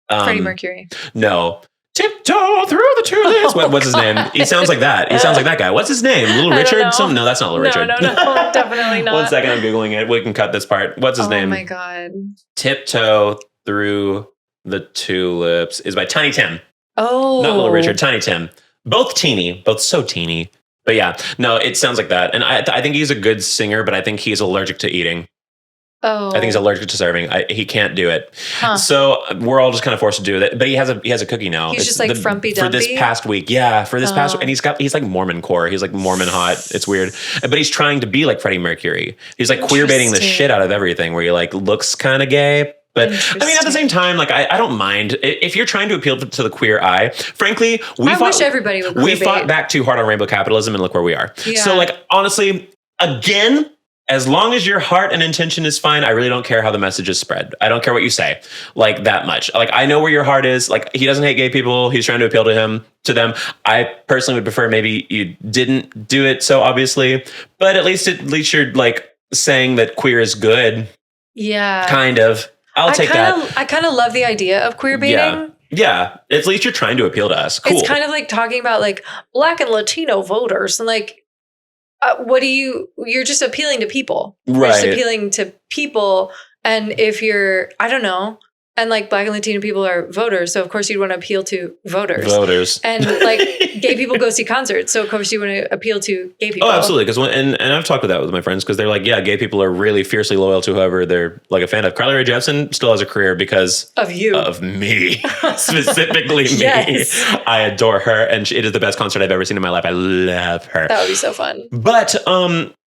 Freddie Mercury. No. Tiptoe through the tulips. What's his name? He sounds like that. He sounds like that guy. What's his name? Little Richard? No, that's not Little Richard. No, definitely not. 1 second, I'm Googling it. We can cut this part. What's his name? Oh my God. Tiptoe Through the Tulips is by Tiny Tim. Oh. Not Little Richard, Tiny Tim. Both teeny, both so teeny. But yeah, no, it sounds like that. And I think he's a good singer, but I think he's allergic to eating. Oh. I think he's allergic to serving. He can't do it. Huh. So we're all just kind of forced to do it. But he has a cookie now. He's just like frumpy dumpy? For this past week. Yeah, for this past week. And he's like Mormon core. He's like Mormon hot. It's weird. But he's trying to be like Freddie Mercury. He's like queer baiting the shit out of everything where he like looks kind of gay. But I mean, at the same time, like I don't mind if you're trying to appeal to the queer eye. Frankly, I wish everybody would. We fought back too hard on rainbow capitalism, and look where we are. Yeah. So, like, honestly, again, as long as your heart and intention is fine, I really don't care how the message is spread. I don't care what you say, like that much. Like I know where your heart is. Like he doesn't hate gay people. He's trying to appeal to them. I personally would prefer maybe you didn't do it so obviously, but at least you're like saying that queer is good. Yeah, kind of. I'll take that. I kind of love the idea of queer baiting. Yeah. At least you're trying to appeal to us. Cool. It's kind of like talking about like Black and Latino voters and like, you're just appealing to people. Right. You're just appealing to people. And if you're, I don't know, and like Black and Latino people are voters. So of course you'd want to appeal to voters. And like gay people go see concerts. So of course you want to appeal to gay people. Oh, absolutely. Because and I've talked with that with my friends because they're like, yeah, gay people are really fiercely loyal to whoever they're like a fan of. Carly Rae Jepsen still has a career because of you. Of me. Specifically me. Yes. I adore her. And it is the best concert I've ever seen in my life. I love her. That would be so fun. But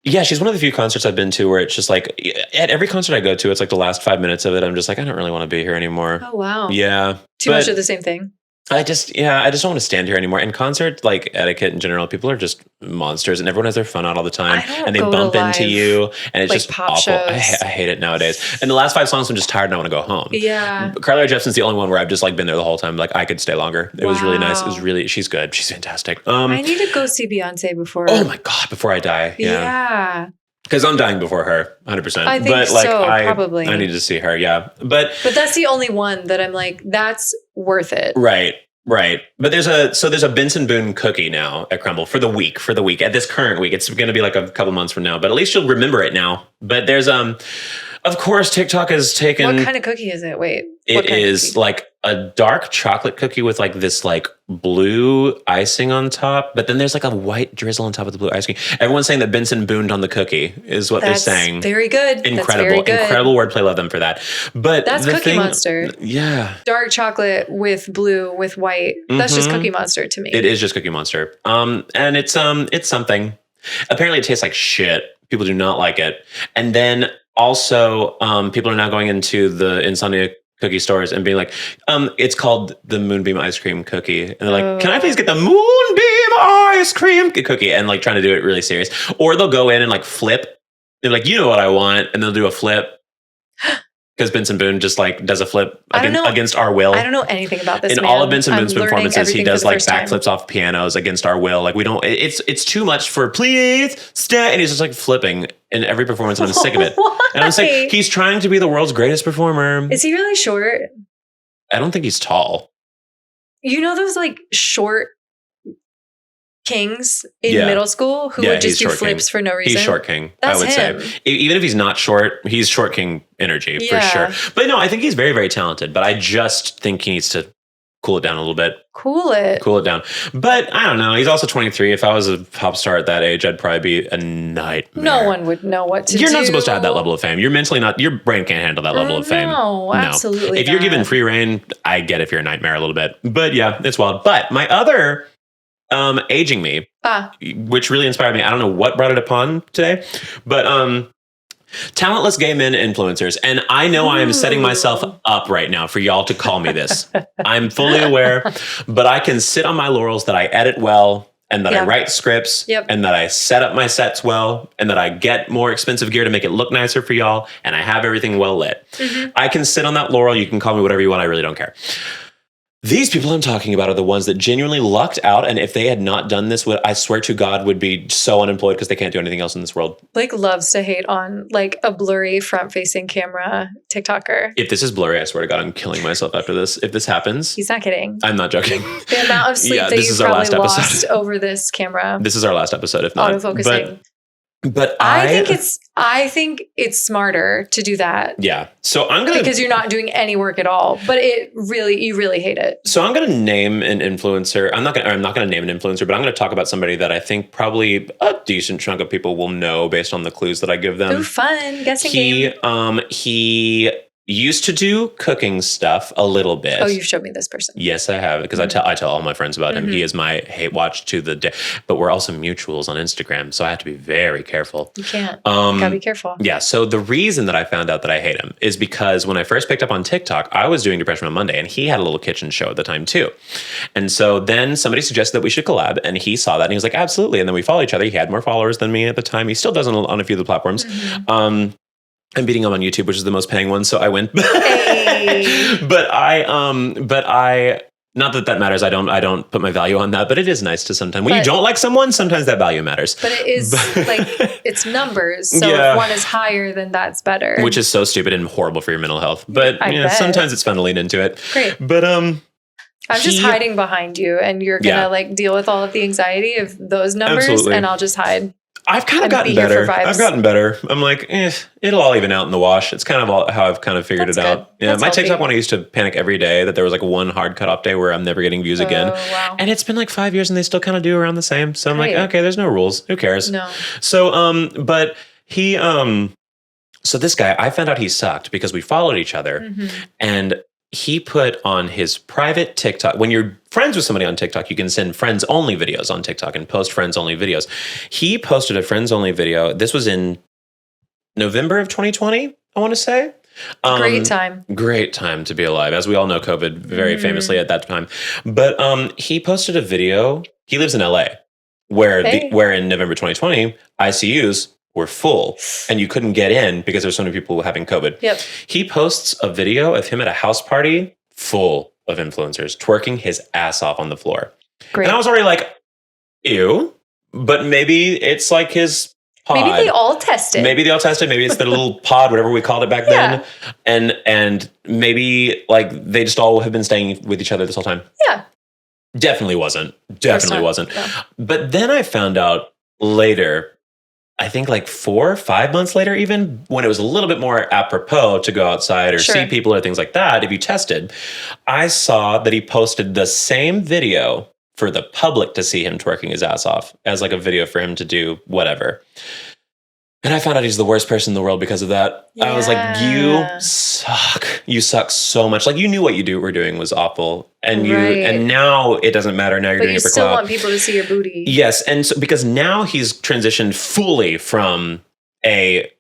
yeah, she's one of the few concerts I've been to where it's just like at every concert I go to, it's like the last 5 minutes of it. I'm just like, I don't really want to be here anymore. Oh, wow. Yeah. Too much of the same thing. I just don't want to stand here anymore. In concert, like etiquette in general, people are just monsters and everyone has their fun out all the time and they bump into you and it's like just awful. I hate it nowadays. And the last 5 songs, I'm just tired and I want to go home. Yeah. Carly Rae Jepsen's the only one where I've just like been there the whole time. Like I could stay longer. It was really nice. It was really, she's good. She's fantastic. I need to go see Beyonce before. Oh my God, before I die. Yeah. Because I'm dying before her, 100%. I think but like, so, probably. I need to see her, yeah. But that's the only one that I'm like, that's worth it. Right. But there's a Benson Boone cookie now at Crumble for the week, at this current week. It's going to be like a couple months from now, but at least you'll remember it now. But there's, of course, TikTok has taken. What kind of cookie is it? Wait. It is like a dark chocolate cookie with like this like blue icing on top, but then there's like a white drizzle on top of the blue ice cream. Everyone's saying that Benson Booned on the cookie is what they're saying. Very good. Incredible. Incredible wordplay. Love them for that. But that's Cookie Monster. Yeah. Dark chocolate with blue with white. That's just Cookie Monster to me. It is just Cookie Monster. And it's something. Apparently it tastes like shit. People do not like it. And then also people are now going into the Insomnia cookie stores and being like, it's called the Moonbeam ice cream cookie. And they're like, can I please get the Moonbeam ice cream cookie? And like trying to do it really serious. Or they'll go in and like flip. They're like, you know what I want. And they'll do a flip. Because Benson Boone just like does a flip against our will. I don't know anything about this. In all of Benson Boone's performances, he does like backflips off pianos against our will. Like we don't. It's too much for please stay. And he's just like flipping in every performance, and I'm sick of it. And I'm like, he's trying to be the world's greatest performer. Is he really short? I don't think he's tall. You know those like short kings in middle school who would just do flips for no reason? He's short king, That's I would say. Even if he's not short, he's short king energy for sure. But no, I think he's very, very talented. But I just think he needs to cool it down a little bit. Cool it down. But I don't know. He's also 23. If I was a pop star at that age, I'd probably be a nightmare. No one would know what to do. You're not supposed to have that level of fame. You're mentally not, your brain can't handle that level of fame. No, absolutely If you're given free reign, I get if you're a nightmare a little bit. But yeah, it's wild. But my other aging me, which really inspired me. I don't know what brought it upon today, but Talentless gay men influencers. And I know I am setting myself up right now for y'all to call me this. I'm fully aware, but I can sit on my laurels that I edit well and that I write scripts and that I set up my sets well and that I get more expensive gear to make it look nicer for y'all and I have everything well lit. I can sit on that laurel. You can call me whatever you want. I really don't care. These people I'm talking about are the ones that genuinely lucked out. And if they had not done this, I swear to God, would be so unemployed because they can't do anything else in this world. Blake loves to hate on like a blurry front-facing camera TikToker. If this is blurry, I swear to God, I'm killing myself after this. If this happens. He's not kidding. I'm not joking. The amount of sleep that you probably lost over this camera. This is our last episode, if not. Autofocusing. But I think it's smarter to do that. Yeah. So I'm gonna, because you're not doing any work at all. But you really hate it. So I'm gonna name an influencer. I'm not gonna name an influencer, but I'm gonna talk about somebody that I think probably a decent chunk of people will know based on the clues that I give them. Ooh, fun guessing game. He used to do cooking stuff a little bit. Oh, you've showed me this person. Yes, I have, because I tell all my friends about him. He is my hate watch to the day. But we're also mutuals on Instagram, so I have to be very careful. You can't. Gotta be careful. Yeah. So the reason that I found out that I hate him is because when I first picked up on TikTok, I was doing Depression on Monday, and he had a little kitchen show at the time too. And so then somebody suggested that we should collab, and he saw that, and he was like, absolutely. And then we follow each other. He had more followers than me at the time. He still does on a few of the platforms. I'm beating him on YouTube, which is the most paying one. So I went, hey. but I, not that matters. I don't put my value on that, but it is nice to sometimes, when you don't like someone, sometimes that value matters. But it is like, it's numbers. So if one is higher, then that's better. Which is so stupid and horrible for your mental health. But sometimes it's fun to lean into it. Great. But, I'm just hiding behind you, and you're going to like deal with all of the anxiety of those numbers, and I'll just hide. I've kind of gotten better. I've gotten better. I'm like, it'll all even out in the wash. It's kind of how I've kind of figured it out. Yeah, my TikTok one, I used to panic every day that there was like one hard cutoff day where I'm never getting views again. Wow. And it's been like 5 years and they still kind of do around the same. So I'm like, okay, there's no rules. Who cares? No. So, but he, so this guy, I found out he sucked because we followed each other and he put on his private TikTok. When you're friends with somebody on TikTok, you can send friends only videos on TikTok and post friends only videos. He posted a friends only video. This was in November of 2020, I want to say. Great time. Great time to be alive. As we all know, COVID very famously at that time. But he posted a video. He lives in LA where in November 2020, ICUs were full and you couldn't get in because there's so many people having COVID. Yep. He posts a video of him at a house party full of influencers twerking his ass off on the floor. Great. And I was already like, ew, but maybe it's like his pod. Maybe they all tested. Maybe it's their little pod, whatever we called it back then. And maybe like they just all have been staying with each other this whole time. Yeah. Definitely wasn't. No. But then I found out later, I think like 4 or 5 months later, even when it was a little bit more apropos to go outside or see people or things like that, if you tested, I saw that he posted the same video for the public to see him twerking his ass off as like a video for him to do whatever. And I found out he's the worst person in the world because of that. Yeah. I was like, you suck. You suck so much. Like you knew what you were doing was awful. And and now it doesn't matter. Now you're doing it for clout. But you still want people to see your booty. Yes. And so, because now he's transitioned fully from a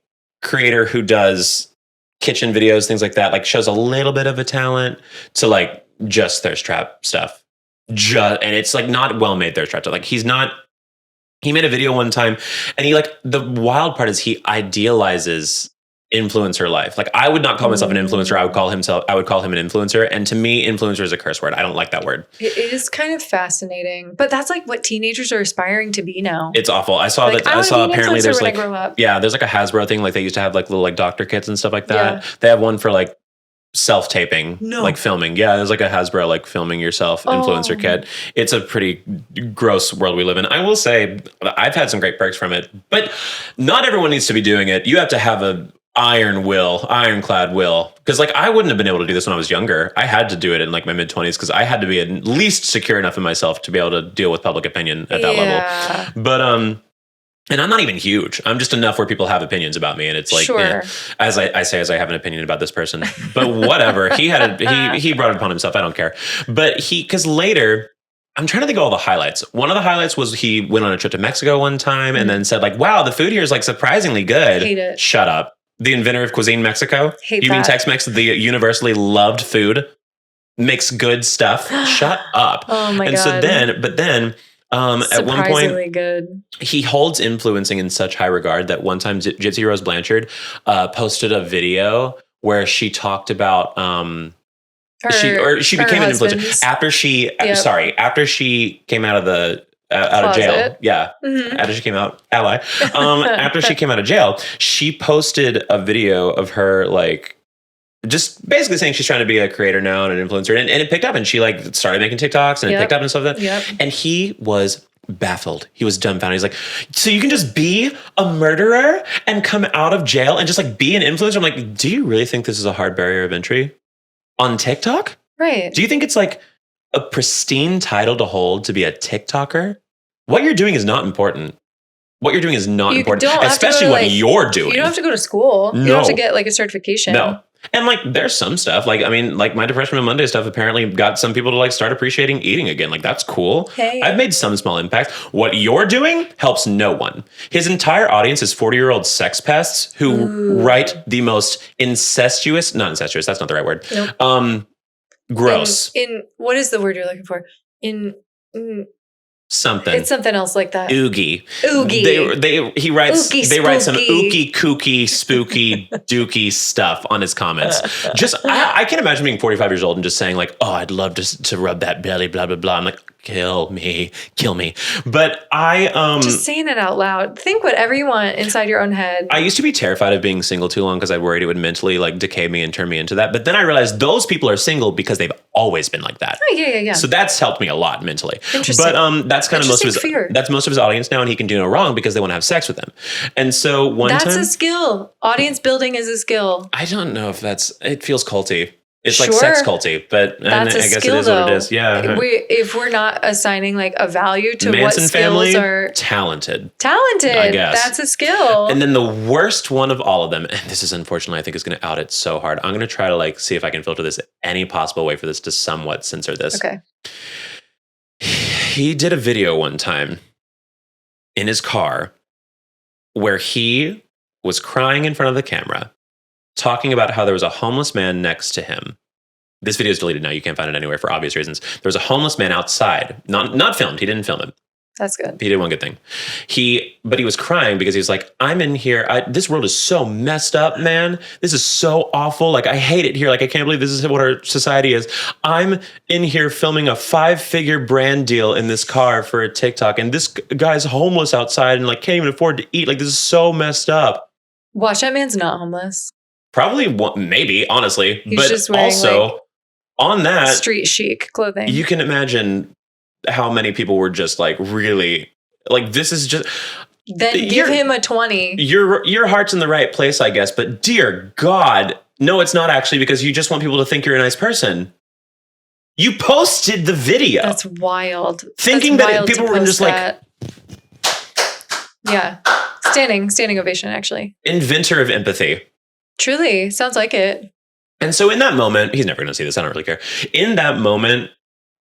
creator who does kitchen videos, things like that, like shows a little bit of a talent to like just thirst trap stuff. And it's like not well-made thirst trap. Like he made a video one time and the wild part is he idealizes influencer life. Like I would not call myself an influencer. I would call him an influencer. And to me, influencer is a curse word. I don't like that word. It is kind of fascinating, but that's like what teenagers are aspiring to be now. It's awful. I saw apparently there's like, there's like a Hasbro thing. Like they used to have like little like doctor kits and stuff like that. Yeah. They have one for like self-taping, like filming. Yeah, there's like a Hasbro like filming yourself influencer kit. It's a pretty gross world we live in. I will say I've had some great perks from it, but not everyone needs to be doing it. You have to have a ironclad will. Because like I wouldn't have been able to do this when I was younger. I had to do it in like my mid-20s because I had to be at least secure enough in myself to be able to deal with public opinion at that level. But and I'm not even huge. I'm just enough where people have opinions about me. And it's like, as I say, as I have an opinion about this person, but whatever. He brought it upon himself. I don't care. But because later, I'm trying to think of all the highlights. One of the highlights was he went on a trip to Mexico one time and then said like, wow, the food here is like surprisingly good. Hate it. Shut up. the inventor of cuisine Mexico. Hate You mean that. Tex-Mex, the universally loved food, makes good stuff. Shut up. Oh my and God. so then, at one point, Surprisingly good. he holds influencing in such high regard that one time Gypsy Rose Blanchard posted a video where she talked about she became an influencer after she came out of the out of jail. Yeah. Mm-hmm. After she came out, after she came out of jail, she posted a video of her like just basically saying she's trying to be a creator now and an influencer, and it picked up, and she like started making TikToks, and it picked up and stuff like that. Yep. And he was baffled. He was dumbfounded. He's like, so you can just be a murderer and come out of jail and just like be an influencer? I'm like, do you really think this is a hard barrier of entry on TikTok? Right. Do you think it's like a pristine title to hold to be a TikToker? What you're doing is not important. What you're doing is not important, especially what you're doing. You don't have to go to school. No. You don't have to get like a certification. No. And like, there's some stuff like, I mean, like my Depression on Monday stuff apparently got some people to like start appreciating eating again. Like that's cool. Hey. I've made some small impact. What you're doing helps no one. His entire audience is 40-year-old sex pests who write the most not incestuous. That's not the right word. Nope. Gross. In what is the word you're looking for? Something. It's something else like that. Oogie. He writes. Ookie, they write some spooky. ookie, kooky, spooky, dookie stuff on his comments. I can imagine being 45 years old and just saying like, "Oh, I'd love to rub that belly." Blah blah blah. I'm like, kill me. But just saying it out loud. Think whatever you want inside your own head. I used to be terrified of being single too long because I worried it would mentally like decay me and turn me into that. But then I realized those people are single because they've always been like that. Oh, yeah. So that's helped me a lot mentally. Interesting. But that's kind of most of his audience now, and he can do no wrong because they want to have sex with him. And so that's a skill. Audience building is a skill. I don't know if it feels culty. It's like sex culty, but that's I guess it is what it is. Yeah. If we're not assigning like a value to Manson what skills family, are talented, I guess. That's a skill. And then the worst one of all of them, and this is unfortunately, I think is going to out it so hard. I'm going to try to like see if I can filter this any possible way for this to somewhat censor this. Okay. He did a video one time in his car where he was crying in front of the camera, talking about how there was a homeless man next to him. This video is deleted now. You can't find it anywhere for obvious reasons. There was a homeless man outside, not filmed. He didn't film him. That's good. He did one good thing. But he was crying because he was like, I'm in here. This world is so messed up, man. This is so awful. Like, I hate it here. Like, I can't believe this is what our society is. I'm in here filming a 5-figure brand deal in this car for a TikTok. And this guy's homeless outside and like can't even afford to eat. Like, this is so messed up. Watch, that man's not homeless. Probably, maybe, honestly. He's but just wearing, also, like, on that, street chic clothing. You can imagine how many people were just like really like, this is just. Then give him a 20. Your heart's in the right place, I guess. But dear God, no, it's not actually, because you just want people to think you're a nice person. You posted the video. That's wild. Thinking that people were just like. Yeah. Standing ovation, actually. Inventor of empathy. Truly. Sounds like it. And so in that moment, he's never going to see this. I don't really care. In that moment,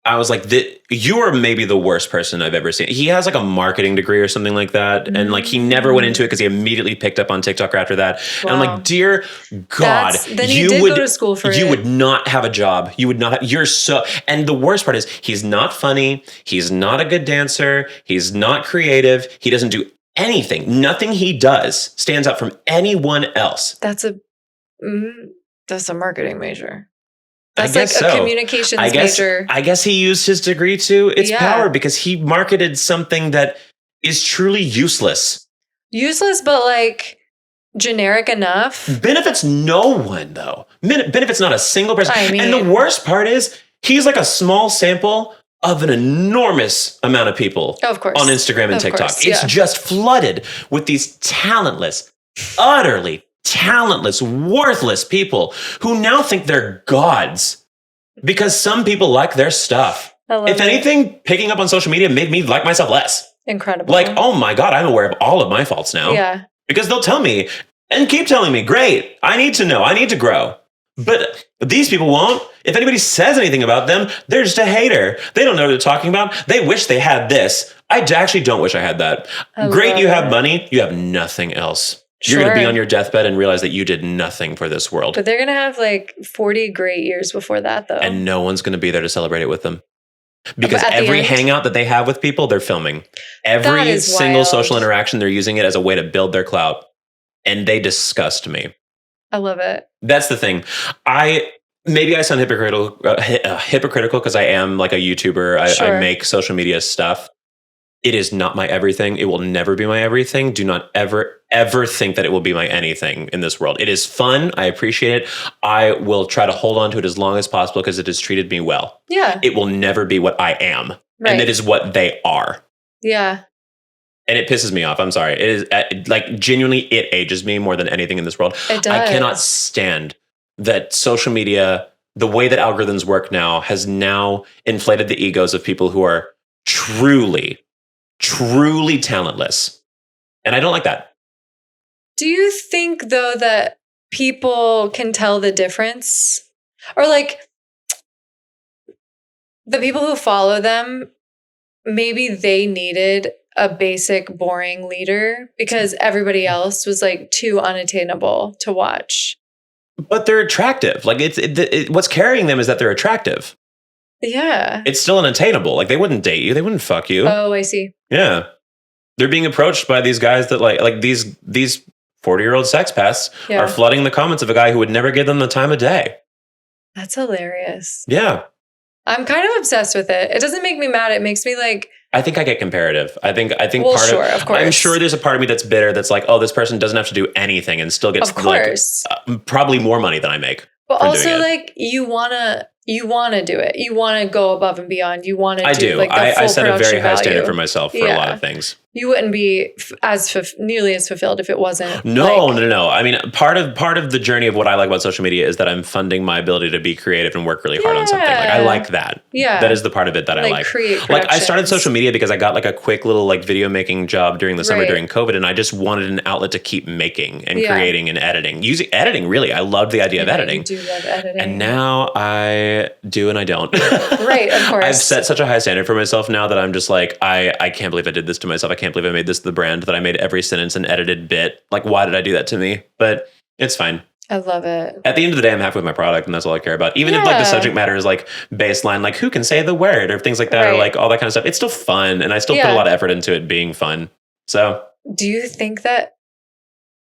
I was like, you are maybe the worst person I've ever seen. He has like a marketing degree or something like that. And like, he never went into it because he immediately picked up on TikTok after that. Wow. And I'm like, dear God, then he did go to school for it. You would not have a job. You would not have, and the worst part is he's not funny. He's not a good dancer. He's not creative. He doesn't do anything. Nothing he does stands out from anyone else. That's a marketing major. That's like a communications major. I guess he used his degree to its power because he marketed something that is truly useless. Useless, but like generic enough. Benefits no one, though. Benefits not a single person. I mean, and the worst part is he's like a small sample of an enormous amount of people of course. On Instagram and TikTok. Course, yeah. It's just flooded with these talentless, utterly talentless, worthless people who now think they're gods because some people like their stuff. If anything, picking up on social media made me like myself less. Incredible. Like, oh my God, I'm aware of all of my faults now. Yeah. Because they'll tell me and keep telling me, great, I need to know, I need to grow. But these people won't. If anybody says anything about them, they're just a hater. They don't know what they're talking about. They wish they had this. I actually don't wish I had that. Great, you have money. You have nothing else. You're going to be on your deathbed and realize that you did nothing for this world. But they're going to have like 40 great years before that, though. And no one's going to be there to celebrate it with them. Because every hangout that they have with people, they're filming. Every single social interaction, they're using it as a way to build their clout. And they disgust me. I love it. That's the thing. Maybe I sound hypocritical because I am like a YouTuber. I make social media stuff. It is not my everything. It will never be my everything. Do not ever think that it will be my anything in this world. It is fun. I appreciate it. I will try to hold on to it as long as possible because it has treated me well. Yeah. It will never be what I am. Right. And that is what they are. Yeah. And it pisses me off. I'm sorry. It is like genuinely, it ages me more than anything in this world. It does. I cannot stand that social media, the way that algorithms work now, has now inflated the egos of people who are truly talentless. And I don't like that. Do you think, though, that people can tell the difference? Or like the people who follow them, maybe they needed a basic, boring leader because everybody else was like too unattainable to watch. But they're attractive. Like what's carrying them is that they're attractive. Yeah. It's still unattainable. Like they wouldn't date you. They wouldn't fuck you. Oh, I see. Yeah. They're being approached by these guys that like these 40-year-old sex pests are flooding the comments of a guy who would never give them the time of day. That's hilarious. Yeah. I'm kind of obsessed with it. It doesn't make me mad. It makes me like... I think I get comparative. I think well, part of course. I'm sure there's a part of me that's bitter that's like, oh, this person doesn't have to do anything and still gets like probably more money than I make. But also like you want to do it. You want to go above and beyond. You want to do like the full I set a very high standard value for myself for a lot of things. You wouldn't be nearly as fulfilled if it wasn't. No. I mean, part of the journey of what I like about social media is that I'm funding my ability to be creative and work really hard on something. Like I like that. Yeah. That is the part of it that I like. Like I started social media because I got like a quick little like video making job during the summer during COVID, and I just wanted an outlet to keep making and creating and editing. Using editing, really. I loved the idea of editing. You do love editing. And now I do and I don't. Right, of course. I've set such a high standard for myself now that I'm just like, I can't believe I did this to myself. I can't believe I made this the brand, that I made every sentence an edited bit. Like, why did I do that to me? But it's fine. I love it. At the end of the day, I'm happy with my product and that's all I care about. Even if like the subject matter is like baseline, like who can say the word or things like that, or like all that kind of stuff. It's still fun. And I still put a lot of effort into it being fun. So do you think that,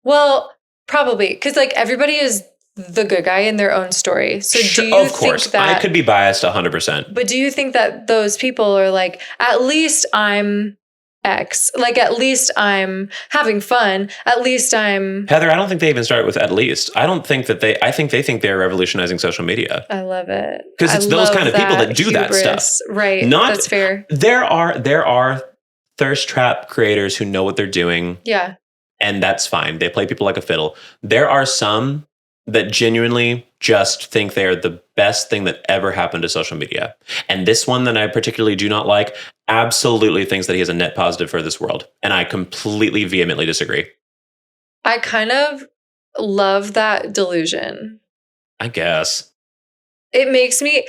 well, probably because like everybody is the good guy in their own story. So do you think that... I could be biased 100%. But do you think that those people are like, at least I'm X, like at least I'm having fun, at least I'm... Heather, I don't think they even start with at least. I don't think that I think they think they're revolutionizing social media. I love it. Because it's those kind of people that do that stuff. Right, that's fair. There are thirst trap creators who know what they're doing. Yeah. And that's fine. They play people like a fiddle. There are some that genuinely just think they're the best thing that ever happened to social media. And this one that I particularly do not like absolutely thinks that he is a net positive for this world. And I completely vehemently disagree. I kind of love that delusion. I guess. It makes me,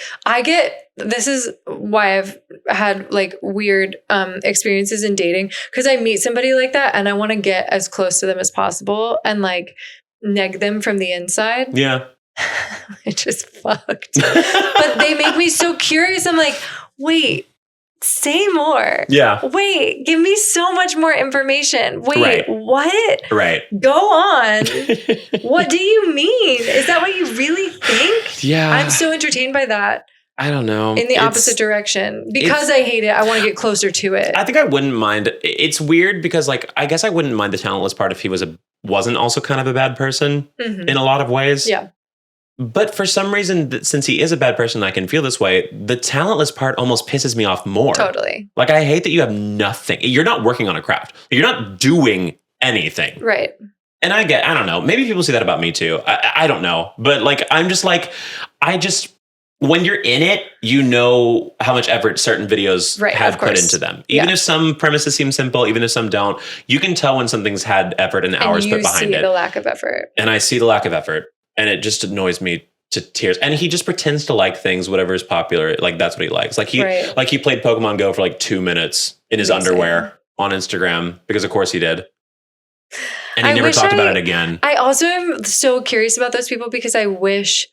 this is why I've had like weird experiences in dating, because I meet somebody like that and I want to get as close to them as possible and like neg them from the inside. Yeah. It's just fucked. But they make me so curious. I'm like, wait, say more. Yeah. Wait, give me so much more information. Wait, what? Right. Go on. What do you mean? Is that what you really think? Yeah. I'm so entertained by that. I don't know. In the opposite direction. Because I hate it, I want to get closer to it. I think I wouldn't mind. It's weird because like, I guess I wouldn't mind the talentless part if he wasn't also kind of a bad person in a lot of ways. Yeah. But for some reason, since he is a bad person, I can feel this way. The talentless part almost pisses me off more. Totally. Like, I hate that you have nothing. You're not working on a craft. You're not doing anything. Right. And I don't know. Maybe people see that about me too. I don't know. But like, I'm just like, when you're in it, you know how much effort certain videos have put into them. Even if some premises seem simple, even if some don't, you can tell when something's had effort and hours put behind it. And you see the lack of effort. And I see the lack of effort. And it just annoys me to tears. And he just pretends to like things, whatever is popular. Like, that's what he likes. Like, he played Pokemon Go for like 2 minutes in his underwear on Instagram, because of course he did. And he never talked about it again. I also am so curious about those people because I wish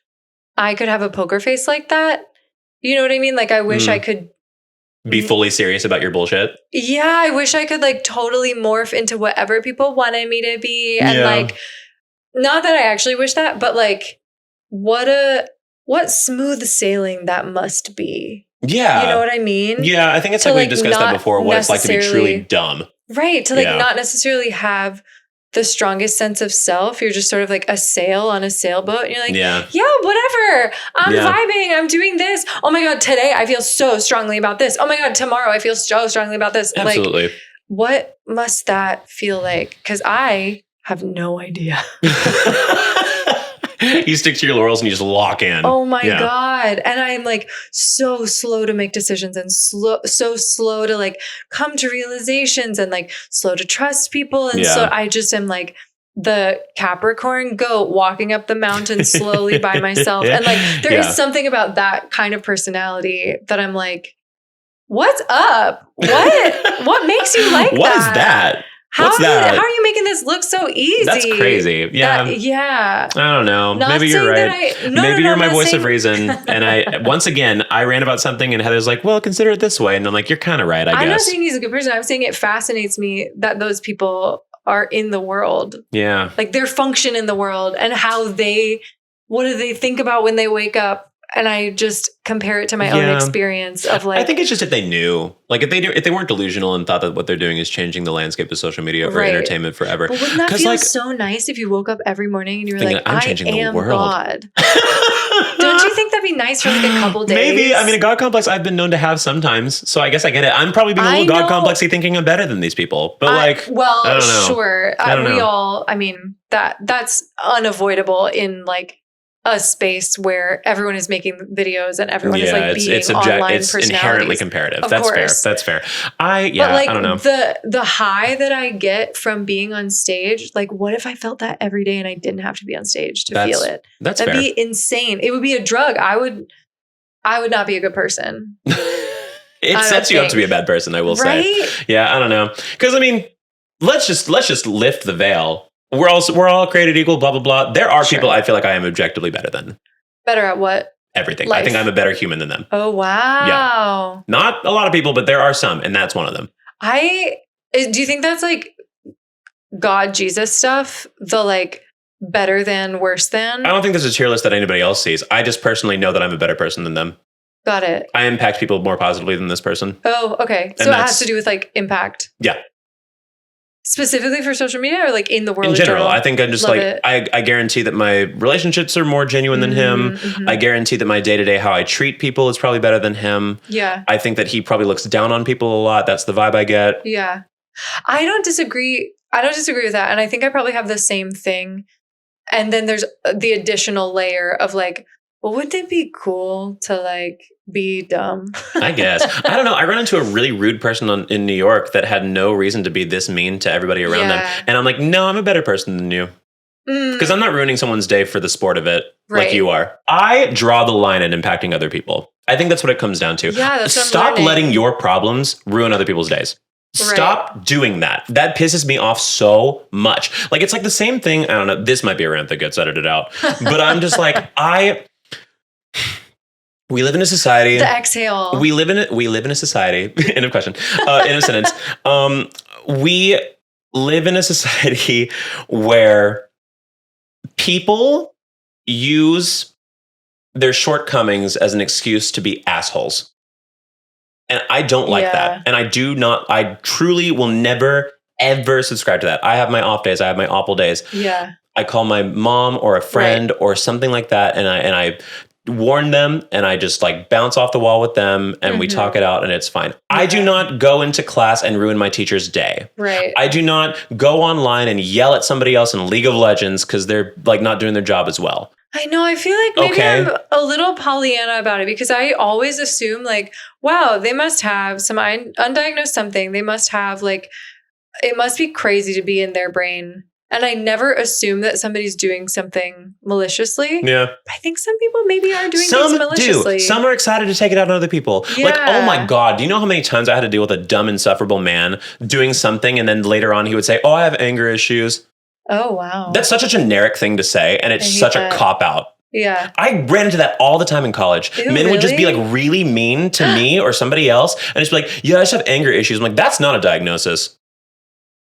I could have a poker face like that. You know what I mean? Like, I wish I could be fully serious about your bullshit. Yeah, I wish I could like totally morph into whatever people wanted me to be. And like, not that I actually wish that, but like, what smooth sailing that must be. Yeah. You know what I mean? Yeah, I think it's like we've discussed that before, what it's like to be truly dumb. Right. To like not necessarily have the strongest sense of self. You're just sort of like a sail on a sailboat. And you're like, yeah, whatever. I'm vibing. I'm doing this. Oh my God, today I feel so strongly about this. Oh my God, tomorrow I feel so strongly about this. Absolutely. Like, what must that feel like? Because I have no idea. You stick to your laurels and you just lock in. Oh my God. And I'm like so slow to make decisions and so slow to like come to realizations and like slow to trust people. And so I just am like the Capricorn goat walking up the mountain slowly by myself. And like there is something about that kind of personality that I'm like, what's up? What makes you like that? What is that? How are you making this look so easy? That's crazy. Yeah. I don't know. Maybe you're right. Maybe you're my voice of reason. And once again, I ran about something and Heather's like, well, consider it this way. And I'm like, you're kind of right, I guess. I'm not saying he's a good person. I'm saying it fascinates me that those people are in the world. Yeah. Like their function in the world and what do they think about when they wake up? And I just compare it to my own experience of like. I think it's just if they knew, like if they weren't delusional and thought that what they're doing is changing the landscape of social media or entertainment forever. But wouldn't that feel so nice if you woke up every morning and you were like, I'm changing the world. God. Don't you think that'd be nice for like a couple days? Maybe. I mean, a God complex I've been known to have sometimes. So I guess I get it. I'm probably being a little God complexy thinking I'm better than these people. But I don't know. Sure. We all, I mean, that's unavoidable in like a space where everyone is making videos and everyone is like being online it's inherently comparative. That's fair. I don't know. The high that I get from being on stage, like what if I felt that every day and I didn't have to be on stage to feel it? That'd be insane. It would be a drug. I would not be a good person. It sets you up to be a bad person, I will say. Yeah, I don't know. Because I mean, let's just lift the veil. We're all created equal, blah, blah, blah. There are people I feel like I am objectively better than. Better at what? Everything. Life. I think I'm a better human than them. Oh, wow. Yeah. Not a lot of people, but there are some, and that's one of them. Do you think that's like God, Jesus stuff? The like better than, worse than? I don't think there's a tier list that anybody else sees. I just personally know that I'm a better person than them. Got it. I impact people more positively than this person. Oh, okay. So it has to do with like impact. Yeah. Specifically for social media or like in the world in general? I think I'm just I guarantee that my relationships are more genuine than him. Mm-hmm. I guarantee that my day-to-day how I treat people is probably better than him. Yeah. I think that he probably looks down on people a lot. That's the vibe I get. Yeah. I don't disagree with that. And I think I probably have the same thing. And then there's the additional layer of like, well, wouldn't it be cool to like be dumb? I guess. I don't know. I ran into a really rude person in New York that had no reason to be this mean to everybody around them. And I'm like, no, I'm a better person than you. Because I'm not ruining someone's day for the sport of it like you are. I draw the line at impacting other people. I think that's what it comes down to. Yeah, that's what Stop letting your problems ruin other people's days. Stop doing that. That pisses me off so much. Like, it's like the same thing. I don't know. This might be a rant that gets edited out. But I'm just like, we live in a society. The exhale. We live in a society. End of question. In a sentence. We live in a society where people use their shortcomings as an excuse to be assholes. And I don't like that. And I truly will never, ever subscribe to that. I have my off days. I have my awful days. Yeah. I call my mom or a friend or something like that. And I warn them and I just like bounce off the wall with them and we talk it out and it's fine. I do not go into class and ruin my teacher's day. Right. I do not go online and yell at somebody else in League of Legends because they're like not doing their job as well. I know. I feel like maybe I'm a little Pollyanna about it because I always assume like, wow, they must have some undiagnosed something. They must have like, it must be crazy to be in their brain. And I never assume that somebody's doing something maliciously. Yeah. I think some people maybe are doing things maliciously. Some are excited to take it out on other people. Yeah. Like, oh my God, do you know how many times I had to deal with a dumb, insufferable man doing something and then later on he would say, oh, I have anger issues. Oh, wow. That's such a generic thing to say, and it's such a cop-out. Yeah. I ran into that all the time in college. Ew, Men would just be like really mean to me or somebody else and just be like, yeah, I just have anger issues. I'm like, that's not a diagnosis.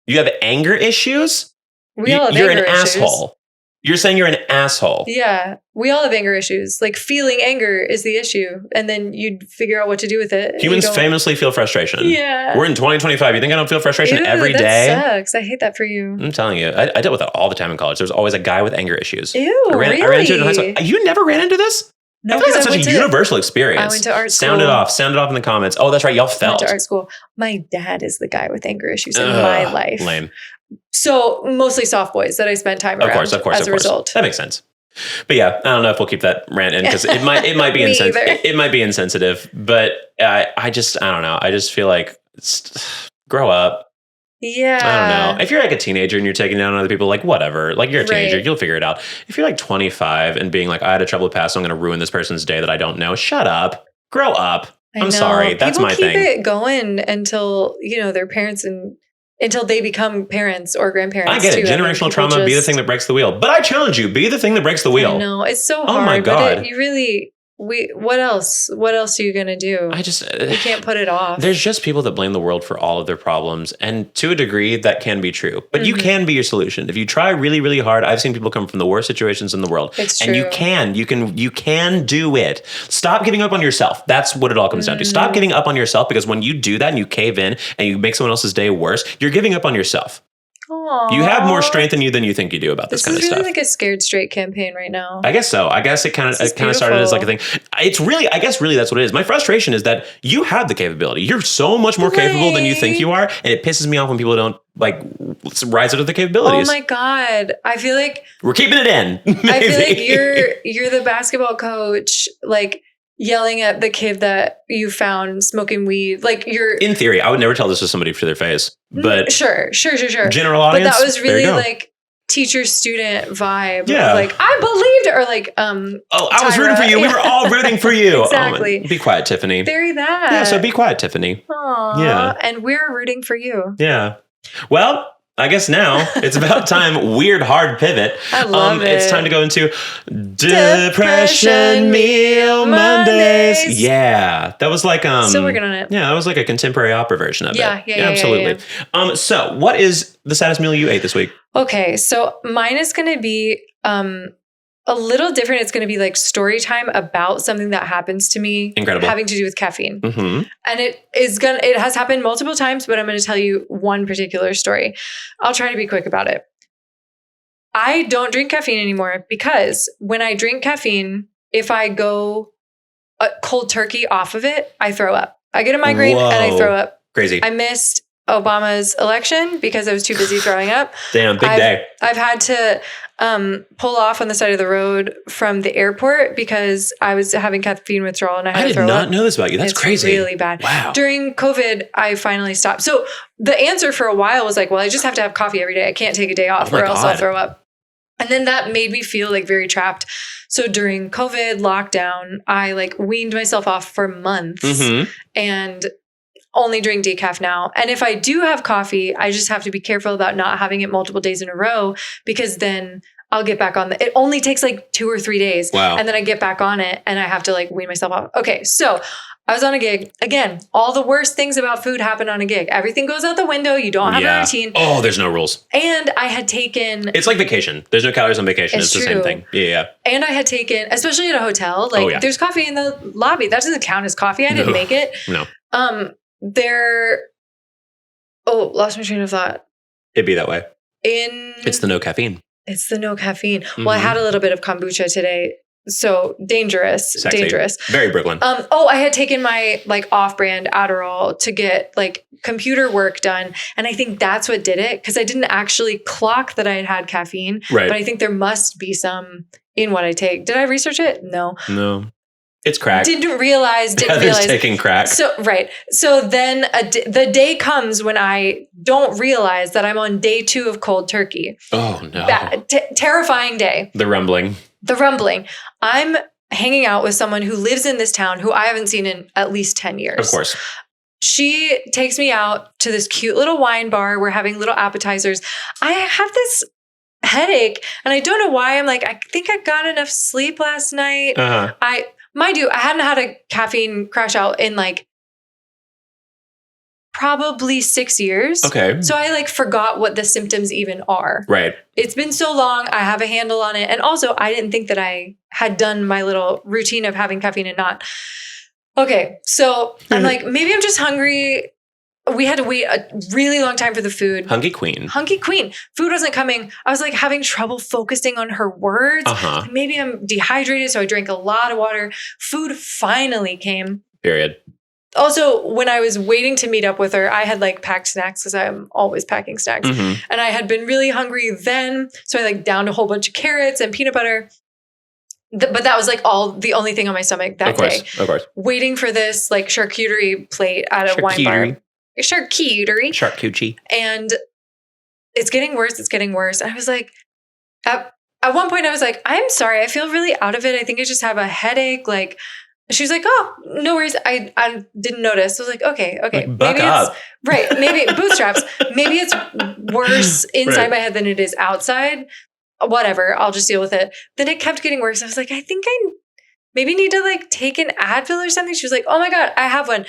You have anger issues? We all have You're anger an issues. asshole. You're saying you're an asshole. Yeah. We all have anger issues. Like feeling anger is the issue. And then you'd figure out what to do with it. Humans famously feel frustration. Yeah. We're in 2025. You think I don't feel frustration every that day? That sucks. I hate that for you. I'm telling you. I dealt with that all the time in college. There was always a guy with anger issues. Ew, I ran into it in high school. You never ran into this? No, I feel like that's such a universal experience. I went to art school. Sound it off in the comments. Oh, that's right. Y'all felt. I went to art school. My dad is the guy with anger issues in my life. Lame. So mostly soft boys that I spent time around. Of course. As a result. That makes sense. But yeah, I don't know if we'll keep that rant in because it might be it might be insensitive. But I don't know. I just feel like grow up. Yeah. I don't know. If you're like a teenager and you're taking down other people, like whatever, like you're a teenager, you'll figure it out. If you're like 25 and being like, I had a troubled past, so I'm going to ruin this person's day that I don't know. Shut up. Grow up. I'm sorry. That's my thing. People keep it going until, their parents until they become parents or grandparents. I get it. Generational trauma, be the thing that breaks the wheel. But I challenge you, be the thing that breaks the wheel. I know. It's so hard. Oh my God. But you really... what else? What else are you going to do? You can't put it off. There's just people that blame the world for all of their problems. And to a degree, that can be true. But you can be your solution. If you try really, really hard, I've seen people come from the worst situations in the world. It's true. And you can do it. Stop giving up on yourself. That's what it all comes down to. Stop giving up on yourself, because when you do that and you cave in and you make someone else's day worse, you're giving up on yourself. Aww. You have more strength in you than you think you do about this kind of stuff. This is really like a Scared Straight campaign right now. I guess so. I guess it kind of started as like a thing. It's really, I guess really that's what it is. My frustration is that you have the capability. You're so much more capable than you think you are. And it pisses me off when people don't like rise out of the capabilities. Oh my God. I feel like we're keeping it in. Maybe. I feel like you're the basketball coach, like yelling at the kid that you found smoking weed. Like you're in theory, I would never tell this to somebody to their face, but sure. General audience. But that was really like teacher student vibe. Yeah. Like I believed it, or like I was rooting for you. We were all rooting for you. Exactly. Be quiet, Tiffany. Very that. Yeah, so be quiet, Tiffany. Aww. Yeah. And we're rooting for you. Yeah. Well, I guess now it's about time. Weird hard pivot. I love it. It's time to go into Depression Meal Mondays. Yeah, that was like still working on it. Yeah, that was like a contemporary opera version of it. Yeah, absolutely. Yeah. So what is the saddest meal you ate this week? Okay, so mine is going to be a little different. It's going to be like story time about something that happens to me. Incredible. Having to do with caffeine. Mm-hmm. And it has happened multiple times, but I'm going to tell you one particular story. I'll try to be quick about it. I don't drink caffeine anymore because when I drink caffeine, if I go cold turkey off of it, I throw up. I get a migraine and I throw up. Crazy. I missed Obama's election because I was too busy throwing up. Damn, big day. I've had to pull off on the side of the road from the airport because I was having caffeine withdrawal and I had to throw up. I did not know this about you. That's crazy. Really bad. Wow. During COVID, I finally stopped. So the answer for a while was like, well, I just have to have coffee every day. I can't take a day off or else I'll throw up. And then that made me feel like very trapped. So during COVID lockdown, I like weaned myself off for months and only drink decaf now. And if I do have coffee, I just have to be careful about not having it multiple days in a row because then I'll get back on it only takes like 2 or 3 days. Wow. And then I get back on it and I have to like wean myself off. Okay. So I was on a gig. Again, all the worst things about food happen on a gig. Everything goes out the window. You don't have a routine. Oh, there's no rules. And I had taken... It's like vacation. There's no calories on vacation. It's the same thing. Yeah. And I had taken, especially at a hotel, like there's coffee in the lobby. That doesn't count as coffee. I didn't make it. No. Lost my train of thought. It'd be that way. It's the no caffeine. It's the no caffeine. Well, I had a little bit of kombucha today. So dangerous. Sexy. Dangerous. Very Brooklyn. I had taken my like off-brand Adderall to get like computer work done. And I think that's what did it. Because I didn't actually clock that I had caffeine. Right. But I think there must be some in what I take. Did I research it? No. It's crack. Didn't realize. Taking crack. So then the day comes when I don't realize that I'm on day 2 of cold turkey. Oh no. Terrifying day. The rumbling. I'm hanging out with someone who lives in this town who I haven't seen in at least 10 years. Of course. She takes me out to this cute little wine bar. We're having little appetizers. I have this headache. And I don't know why. I'm like, I think I got enough sleep last night. Mind you, I hadn't had a caffeine crash out in like probably 6 years. Okay. So I like forgot what the symptoms even are. Right. It's been so long. I have a handle on it. And also I didn't think that I had done my little routine of having caffeine and not. Okay. So I'm like, maybe I'm just hungry. We had to wait a really long time for the food. Hunky queen. Food wasn't coming. I was like having trouble focusing on her words. Maybe I'm dehydrated. So I drank a lot of water. Food finally came. Period. Also, when I was waiting to meet up with her, I had like packed snacks because I'm always packing snacks. And I had been really hungry then. So I like downed a whole bunch of carrots and peanut butter. But that was like the only thing on my stomach that day. Of course. Waiting for this like charcuterie plate at a wine bar. Charcuterie. And it's getting worse. And I was like, at one point I was like, I'm sorry. I feel really out of it. I think I just have a headache. Like, she was like, oh, no worries. I didn't notice. I was like, okay. Like, maybe up. Maybe bootstraps. Maybe it's worse inside my head than it is outside. Whatever. I'll just deal with it. Then it kept getting worse. I was like, I think I maybe need to like take an Advil or something. She was like, oh my God, I have one.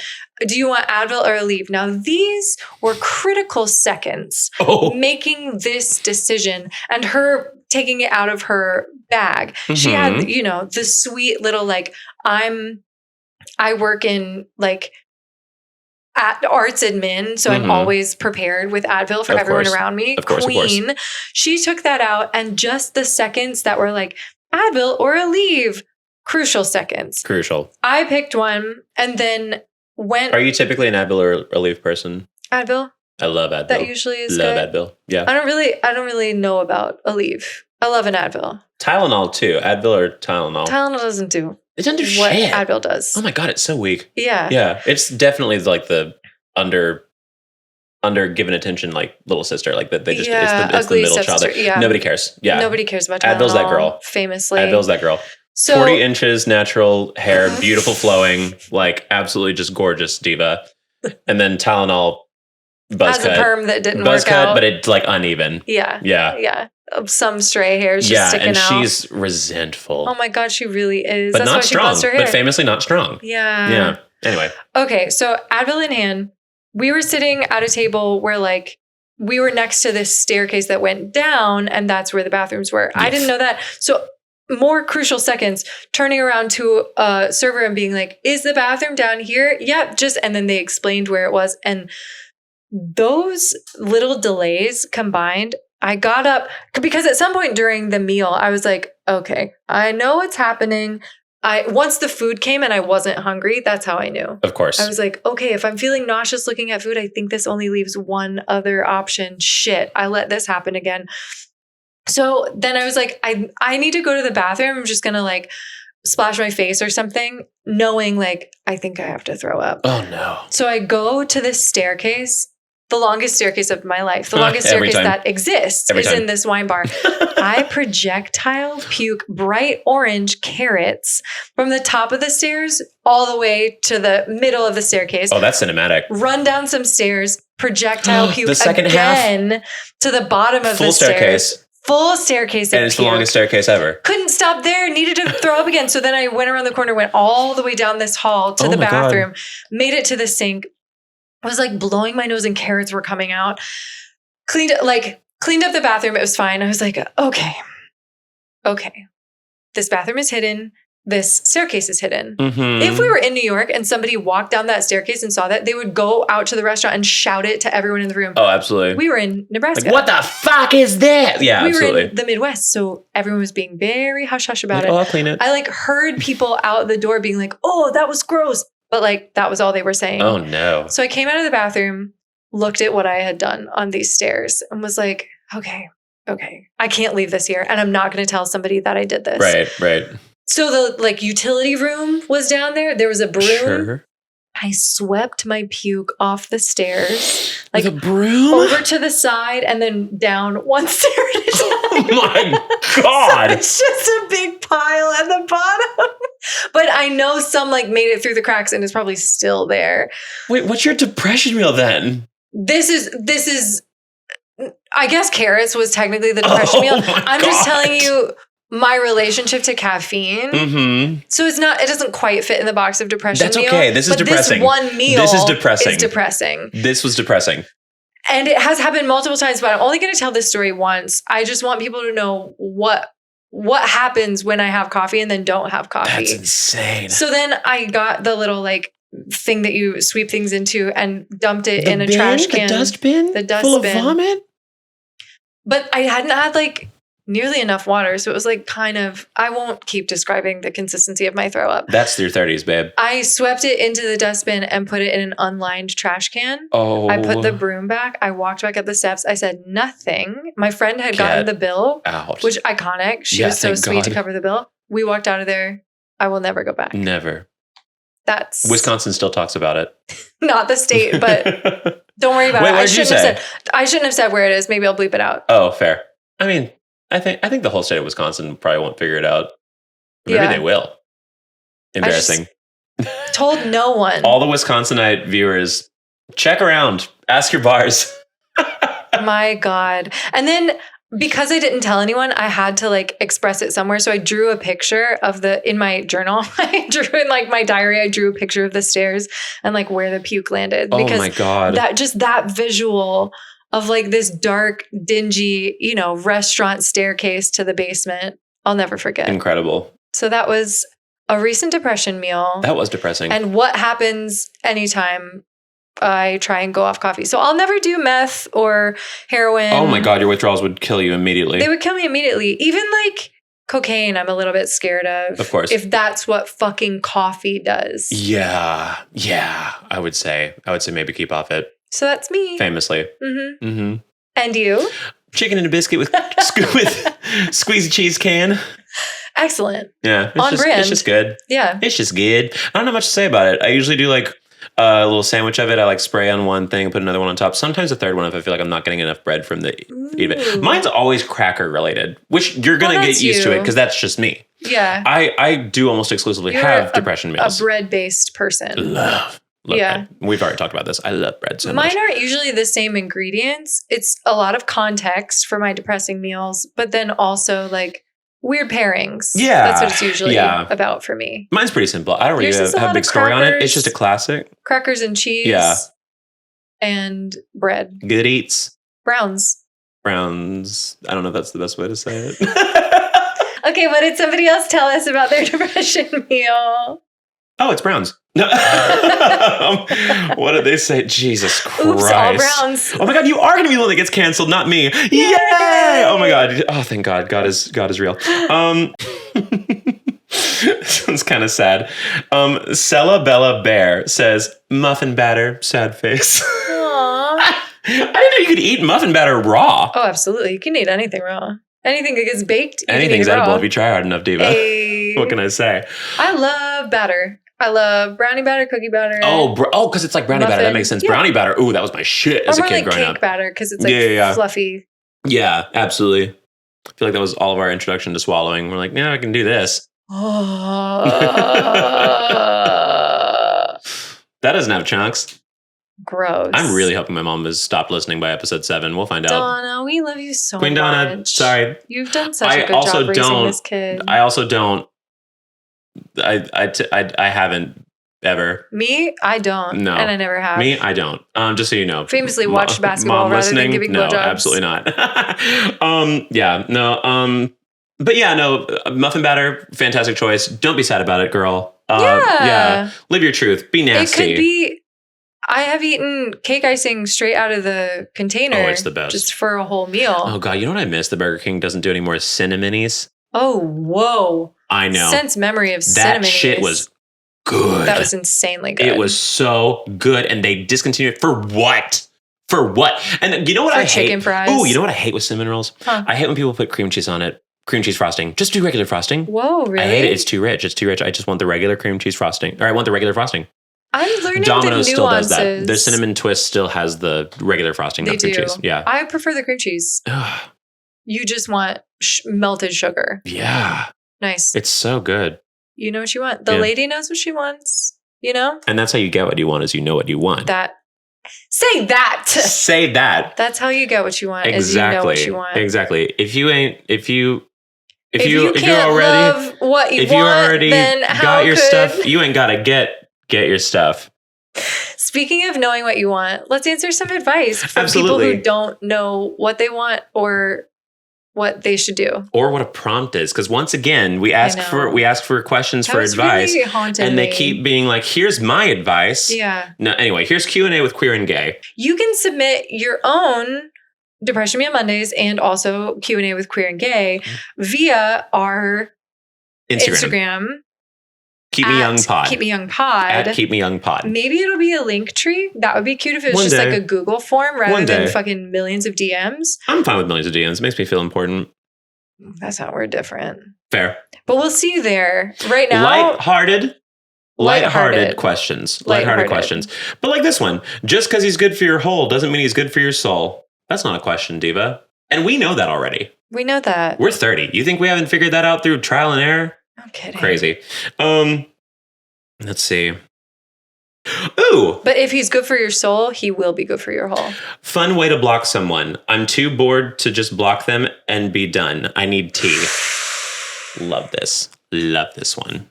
Do you want Advil or Aleve? Now, these were critical seconds making this decision and her taking it out of her bag. She had, the sweet little like, I work in like at arts admin, so I'm always prepared with Advil for everyone around me. Queen. She took that out, and just the seconds that were like Advil or Aleve, crucial seconds. Crucial. I picked one and then went. Are you typically an Advil or Aleve person? Advil. I love Advil. That usually is good. Advil. Yeah. I don't really know about Aleve. I love an Advil. Tylenol too. Advil or Tylenol? Tylenol doesn't do. It doesn't do what shit. Advil does. Oh my God, it's so weak. Yeah. Yeah. It's definitely like the under given attention, like little sister. Like that they just it's the middle child. Yeah. Nobody cares. Yeah. Nobody cares about Tylenol. Advil's that girl. Famously. Advil's that girl. So 40 inches, natural hair, beautiful flowing, like absolutely just gorgeous diva. And then Tylenol buzz has cut. A perm that didn't buzz work cut, out. but it's like uneven. Yeah. Yeah. Yeah. Some stray hairs just sticking and out. she's resentful. Oh my God, she really is. But That's not why strong. She buzzed her hair. But famously not strong. Yeah. Yeah. Anyway. Okay, so Advil in hand, we were sitting at a table where like we were next to this staircase that went down, and that's where the bathrooms were. Yes. I didn't know that. So more crucial seconds, turning around to a server and being like, is the bathroom down here? Yep, and then they explained where it was. And those little delays combined, I got up because at some point during the meal, I was like, okay, I know what's happening. Once the food came and I wasn't hungry, that's how I knew. Of course. I was like, okay, if I'm feeling nauseous looking at food, I think this only leaves one other option. Shit, I let this happen again. So then I was like, I need to go to the bathroom. I'm just going to like splash my face or something, knowing like, I think I have to throw up. Oh no. So I go to this staircase, the longest staircase of my life, the longest staircase that exists is in this wine bar. I projectile puke bright orange carrots from the top of the stairs all the way to the middle of the staircase. Oh, that's cinematic. Run down some stairs, projectile puke the second again half. To the bottom of the stairs. Full staircase. And it's the longest staircase ever. Couldn't stop there. Needed to throw up again. So then I went around the corner, went all the way down this hall to the bathroom, made it to the sink. I was like blowing my nose and carrots were coming out. Cleaned up the bathroom. It was fine. I was like, okay. This bathroom is hidden. This staircase is hidden. Mm-hmm. If we were in New York and somebody walked down that staircase and saw that, they would go out to the restaurant and shout it to everyone in the room. Oh, absolutely. We were in Nebraska. Like, what the fuck is that? Yeah, absolutely. We were in the Midwest, so everyone was being very hush-hush about it. Oh, I'll clean it. I like heard people out the door being like, oh, that was gross. But like, that was all they were saying. Oh, no. So I came out of the bathroom, looked at what I had done on these stairs and was like, okay, I can't leave this here. And I'm not going to tell somebody that I did this. Right. So the like utility room was down there. There was a broom. Sure. I swept my puke off the stairs. Like with a broom? Over to the side and then down one stair at a time. Oh my God. So it's just a big pile at the bottom. But I know some like made it through the cracks and is probably still there. Wait, what's your depression meal then? This is I guess carrots was technically the depression meal. I'm just God. telling you my relationship to caffeine. Mm-hmm. So it doesn't quite fit in the box of depression That's meal. okay. This is depressing. This one meal This is depressing. is depressing. This was depressing. And it has happened multiple times, but I'm only going to tell this story once. I just want people to know what happens when I have coffee and then don't have coffee. That's insane. So then I got the little like thing that you sweep things into and dumped it in a trash can. The dustbin? The dustbin. Full of vomit? But I hadn't had like nearly enough water. So it was like kind of, I won't keep describing the consistency of my throw up. That's your 30s, babe. I swept it into the dustbin and put it in an unlined trash can. Oh. I put the broom back. I walked back up the steps. I said nothing. My friend had gotten the bill, out. which iconic. She was so sweet to cover the bill. We walked out of there. I will never go back. Never. That's Wisconsin still talks about it. Not the state, but don't worry about it. What did you say? I shouldn't have said where it is. Maybe I'll bleep it out. Oh, fair. I mean, I think the whole state of Wisconsin probably won't figure it out. Maybe they will. Embarrassing. Told no one. All the Wisconsinite viewers, check around. Ask your bars. My God. And then because I didn't tell anyone, I had to like express it somewhere. So I drew a picture of in my journal. I drew in like my diary. I drew a picture of the stairs and like where the puke landed. Oh my God. That visual of like this dark, dingy, restaurant staircase to the basement. I'll never forget. Incredible. So that was a recent depression meal. That was depressing. And what happens anytime I try and go off coffee. So I'll never do meth or heroin. Oh my God, your withdrawals would kill you immediately. They would kill me immediately. Even like cocaine, I'm a little bit scared of. Of course. If that's what fucking coffee does. Yeah. I would say maybe keep off it. So that's me. Famously. Mm-hmm. Mm-hmm. And you? Chicken and a biscuit with squeezy cheese can. Excellent. Yeah. On brand. It's just good. Yeah. It's just good. I don't know much to say about it. I usually do like a little sandwich of it. I like spray on one thing, put another one on top. Sometimes a third one if I feel like I'm not getting enough bread from the eat of it. Mine's always cracker related, which you're going to get used to it because that's just me. Yeah. I do almost exclusively have depression meals. A bread-based person. Love bread. We've already talked about this. I love bread so much. Mine aren't usually the same ingredients. It's a lot of context for my depressing meals, but then also like weird pairings. Yeah. That's what it's usually about for me. Mine's pretty simple. I don't really have a big story on it. It's just a classic. Crackers and cheese. Yeah. And bread. Good eats. Browns. I don't know if that's the best way to say it. Okay, what did somebody else tell us about their depression meal? Oh, it's Browns. What did they say? Jesus Christ. Oops, all Browns. Oh my God, you are going to be the one that gets canceled, not me. Yay! Oh my God. Oh, thank God. God is real. This one's kind of sad. Cella Bella Bear says, muffin batter, sad face. Aww. I didn't know you could eat muffin batter raw. Oh, absolutely. You can eat anything raw. Anything that gets baked, anything's edible if you try hard enough, Diva. Hey. What can I say? I love batter. I love brownie batter, cookie batter. Oh, because it's like brownie batter. That makes sense. Yeah. Brownie batter. Ooh, that was my shit as a kid growing up. Cake batter because it's like fluffy. Yeah, absolutely. I feel like that was all of our introduction to swallowing. We're like, yeah, I can do this. That doesn't have chunks. Gross. I'm really hoping my mom has stopped listening by episode 7. We'll find out. Donna, we love you so much. Queen Donna, sorry. You've done such a good job raising this kid. I also don't. I haven't ever. Me? I don't. No. And I never have. Me? I don't. Just so you know. Famously watched basketball mom rather listening? than giving No, blowjobs. absolutely not. Yeah, no. But yeah, no, muffin batter, fantastic choice. Don't be sad about it, girl. Yeah. Live your truth. Be nasty. It could be. I have eaten cake icing straight out of the container. Oh, it's the best. Just for a whole meal. Oh, God. You know what I miss? The Burger King doesn't do any more Cinnamonies. Oh, whoa. I know. Since memory of Cinnamonies. That shit was good. That was insanely good. It was so good. And they discontinued it for what? For what? And you know what I hate? Chicken fries. Oh, you know what I hate with cinnamon rolls? Huh. I hate when people put cream cheese on it. Cream cheese frosting. Just do regular frosting. Whoa, really? I hate it. It's too rich. I just want the regular cream cheese frosting. Or I want the regular frosting. I'm learning Domino's the nuances. still does that. The cinnamon twist still has the regular frosting, not cream cheese. Yeah. I prefer the cream cheese. You just want melted sugar. Yeah. Nice. It's so good. You know what you want. The lady knows what she wants, you know? And that's how you get what you want is you know what you want. That Say that. Say that. That's how you get what you want. Exactly. Is you know what you want. Exactly. If you can't love what you want, then how got your could... stuff, you ain't gotta get your stuff. Speaking of knowing what you want, let's answer some advice from people who don't know what they want or what they should do, or what a prompt is. Because once again, we ask for questions for advice, really and they keep being like, "Here's my advice." Yeah. No. Anyway, here's Q&A with Queer and Gay. You can submit your own Depression Me on Mondays and also Q&A with Queer and Gay via our Instagram. Keep Me Young Pod. Keep Me Young Pod. At Keep Me Young Pod. Maybe it'll be a link tree. That would be cute if it was just like a Google form rather than fucking millions of DMs. I'm fine with millions of DMs. It makes me feel important. That's not, we're different. Fair. But we'll see you there. Right now. Lighthearted questions. Lighthearted questions. But like this one, just because he's good for your whole doesn't mean he's good for your soul. That's not a question, Diva. And we know that already. We know that. We're 30. You think we haven't figured that out through trial and error? I'm kidding. Crazy. Let's see. Ooh. But if he's good for your soul, he will be good for your whole. Fun way to block someone. I'm too bored to just block them and be done. I need tea. Love this. Love this one.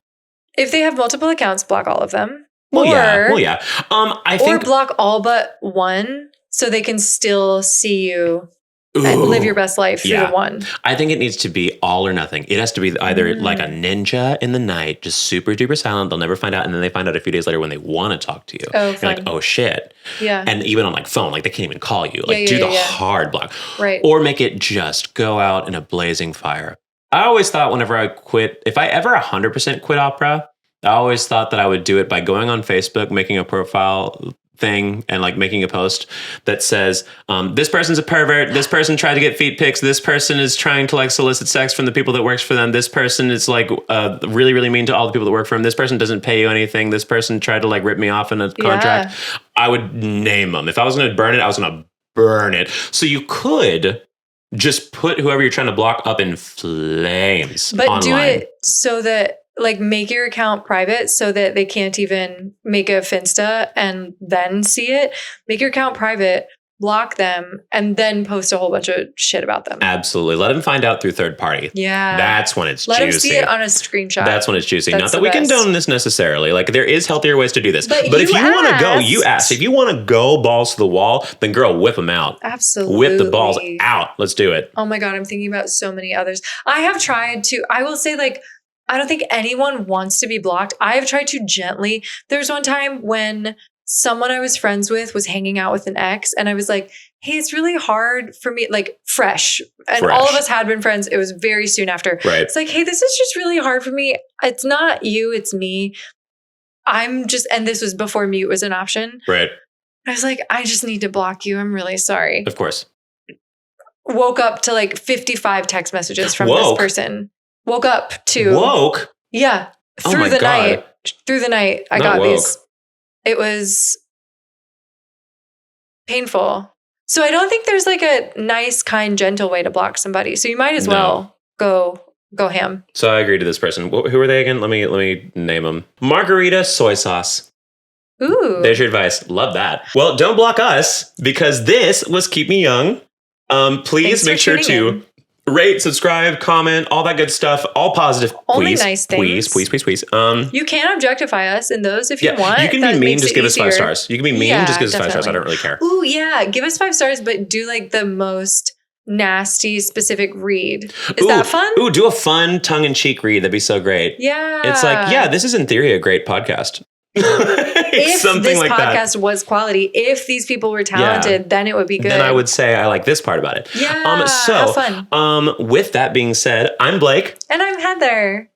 If they have multiple accounts, block all of them. Well, yeah. I think, or block all but one so they can still see you. And live your best life through the one. I think it needs to be all or nothing. It has to be either like a ninja in the night, just super duper silent. They'll never find out. And then they find out a few days later when they want to talk to you. Oh, You're like, oh shit. Yeah. And even on like phone, like they can't even call you. Like do the hard block. Right. Or make it just go out in a blazing fire. I always thought whenever I quit, if I ever 100% quit opera, I always thought that I would do it by going on Facebook, making a profile thing and like making a post that says this person's a pervert, this person tried to get feet pics, this person is trying to like solicit sex from the people that works for them, this person is like really really mean to all the people that work for him, this person doesn't pay you anything, this person tried to like rip me off in a contract. I would name them. If I was going to burn it, I was going to burn it. So you could just put whoever you're trying to block up in flames, but online. Do it so that like make your account private so that they can't even make a Finsta and then see it. Make your account private, block them, and then post a whole bunch of shit about them. Absolutely. Let them find out through third party. Yeah. That's when it's juicy. Let them see it on a screenshot. That's when it's juicy. Not that we condone this necessarily. Like there is healthier ways to do this. But if you want to go, you ask. If you want to go balls to the wall, then girl, whip them out. Absolutely. Whip the balls out. Let's do it. Oh my God. I'm thinking about so many others. I have tried to, I will say like, I don't think anyone wants to be blocked. I have tried to gently. There was one time when someone I was friends with was hanging out with an ex and I was like, hey, it's really hard for me, like fresh. And all of us had been friends. It was very soon after. Right. It's like, hey, this is just really hard for me. It's not you, it's me. And this was before mute was an option. Right. I was like, I just need to block you. I'm really sorry. Of course. Woke up to like 55 text messages from this person. Woke up to yeah, through the night. Through the night, I got these. It was painful. So I don't think there's like a nice, kind, gentle way to block somebody. So you might as well go ham. So I agree to this person. Who are they again? Let me name them. Margarita soy sauce. Ooh. There's your advice. Love that. Well, don't block us because this was Keep Me Young. Please make sure to rate, subscribe, comment, all that good stuff. All positive. Only nice things. Please. You can objectify us in those if you want. You can be mean, just give us 5 stars. You can be mean, just give us 5 stars. I don't really care. Ooh, yeah. Give us 5 stars, but do like the most nasty specific read. Is that fun? Ooh, do a fun tongue-in-cheek read. That'd be so great. Yeah. It's like, this is in theory a great podcast. If something this like podcast was quality, if these people were talented, then it would be good. Then I would say I like this part about it. Yeah, so have fun. With that being said, I'm Blake. And I'm Heather.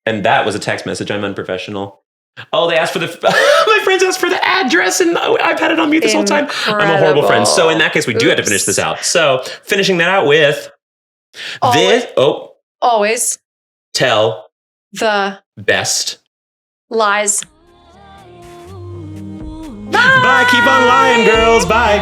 And that was a text message. I'm unprofessional. Oh, they asked for my friends asked for the address and I've had it on mute this whole time. I'm a horrible friend. So in that case, we do have to finish this out. So finishing that out with always tell the best lies. Bye. Keep on lying, girls. Bye.